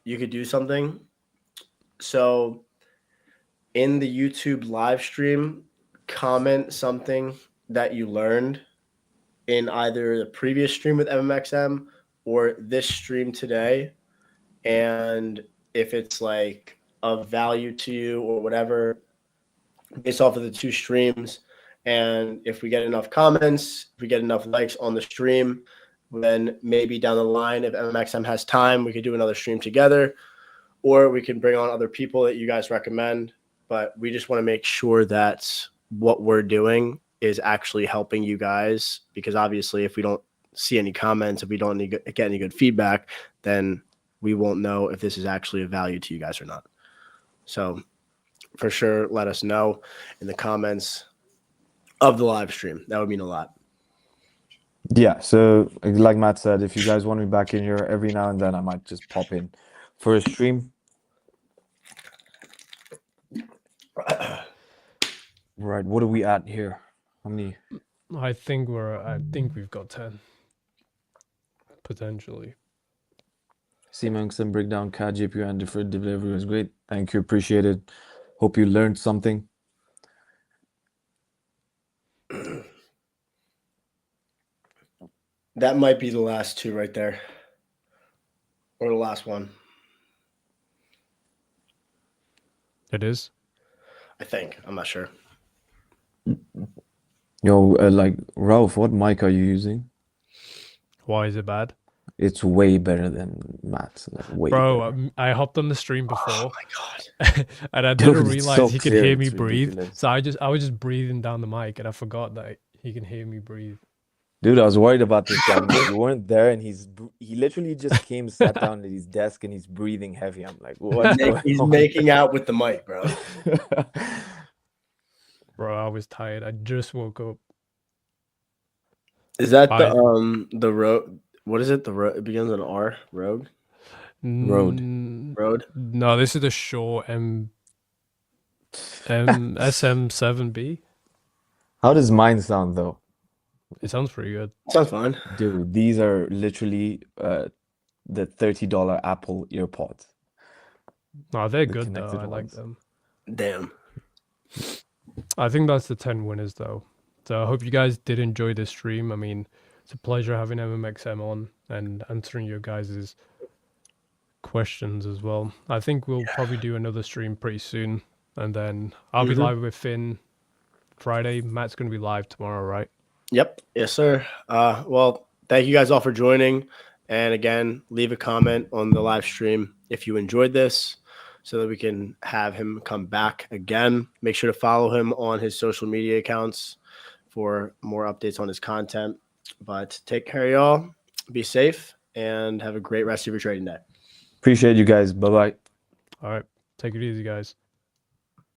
you could do something. So in the YouTube live stream, comment something that you learned in either the previous stream with MMXM or this stream today. And if it's like of value to you or whatever, based off of the 2 streams. And if we get enough comments, if we get enough likes on the stream, then maybe down the line, if MMXM has time, we could do another stream together, or we can bring on other people that you guys recommend. But we just want to make sure that what we're doing is actually helping you guys, because obviously if we don't see any comments, if we don't get any good feedback, then we won't know if this is actually of value to you guys or not. So for sure, let us know in the comments of the live stream. That would mean a lot. Yeah, so like Matt said, if you guys want me back in here every now and then, I might just pop in for a stream. Right, what are we at here? How many? I think we've got 10. Potentially. MMXM breakdown, CAD, GPU, and deferred delivery was great. Thank you, appreciate it. Hope you learned something. That might be the last 2 right there. Or the last one. It is? I think. I'm not sure. Yo, like, Rauf, what mic are you using? Why is it bad? It's way better than Matt's. Like, way better. I hopped on the stream before. Oh my god. And I didn't Dude, it's realize so he could clear, hear me it's breathe. ridiculous. So I was just breathing down the mic and I forgot that he can hear me breathe. Dude, I was worried about this guy. You weren't there, and he literally just came, sat down at his desk, and he's breathing heavy. I'm like, what's going He's on? making out with the mic, bro. Bro, I was tired. I just woke up. Is that I- the road? What is it? The road. It begins with an R. Road. Road. Road. No, this is the short SM7B. How does mine sound though? It sounds pretty good. Sounds fine. Dude, these are literally the $30 Apple EarPods. No, they're The good though. connected I like ones. them. Damn. I think that's the 10 winners though. So I hope you guys did enjoy this stream. I mean, it's a pleasure having MMXM on and answering your guys' questions as well. I think we'll probably do another stream pretty soon. And then I'll be live with Finn Friday. Matt's going to be live tomorrow, right? Yep. Yes, sir. Well, thank you guys all for joining. And again, leave a comment on the live stream if you enjoyed this so that we can have him come back again. Make sure to follow him on his social media accounts for more updates on his content. But take care, y'all. Be safe and have a great rest of your trading day. Appreciate you guys. Bye-bye. All right. Take it easy, guys.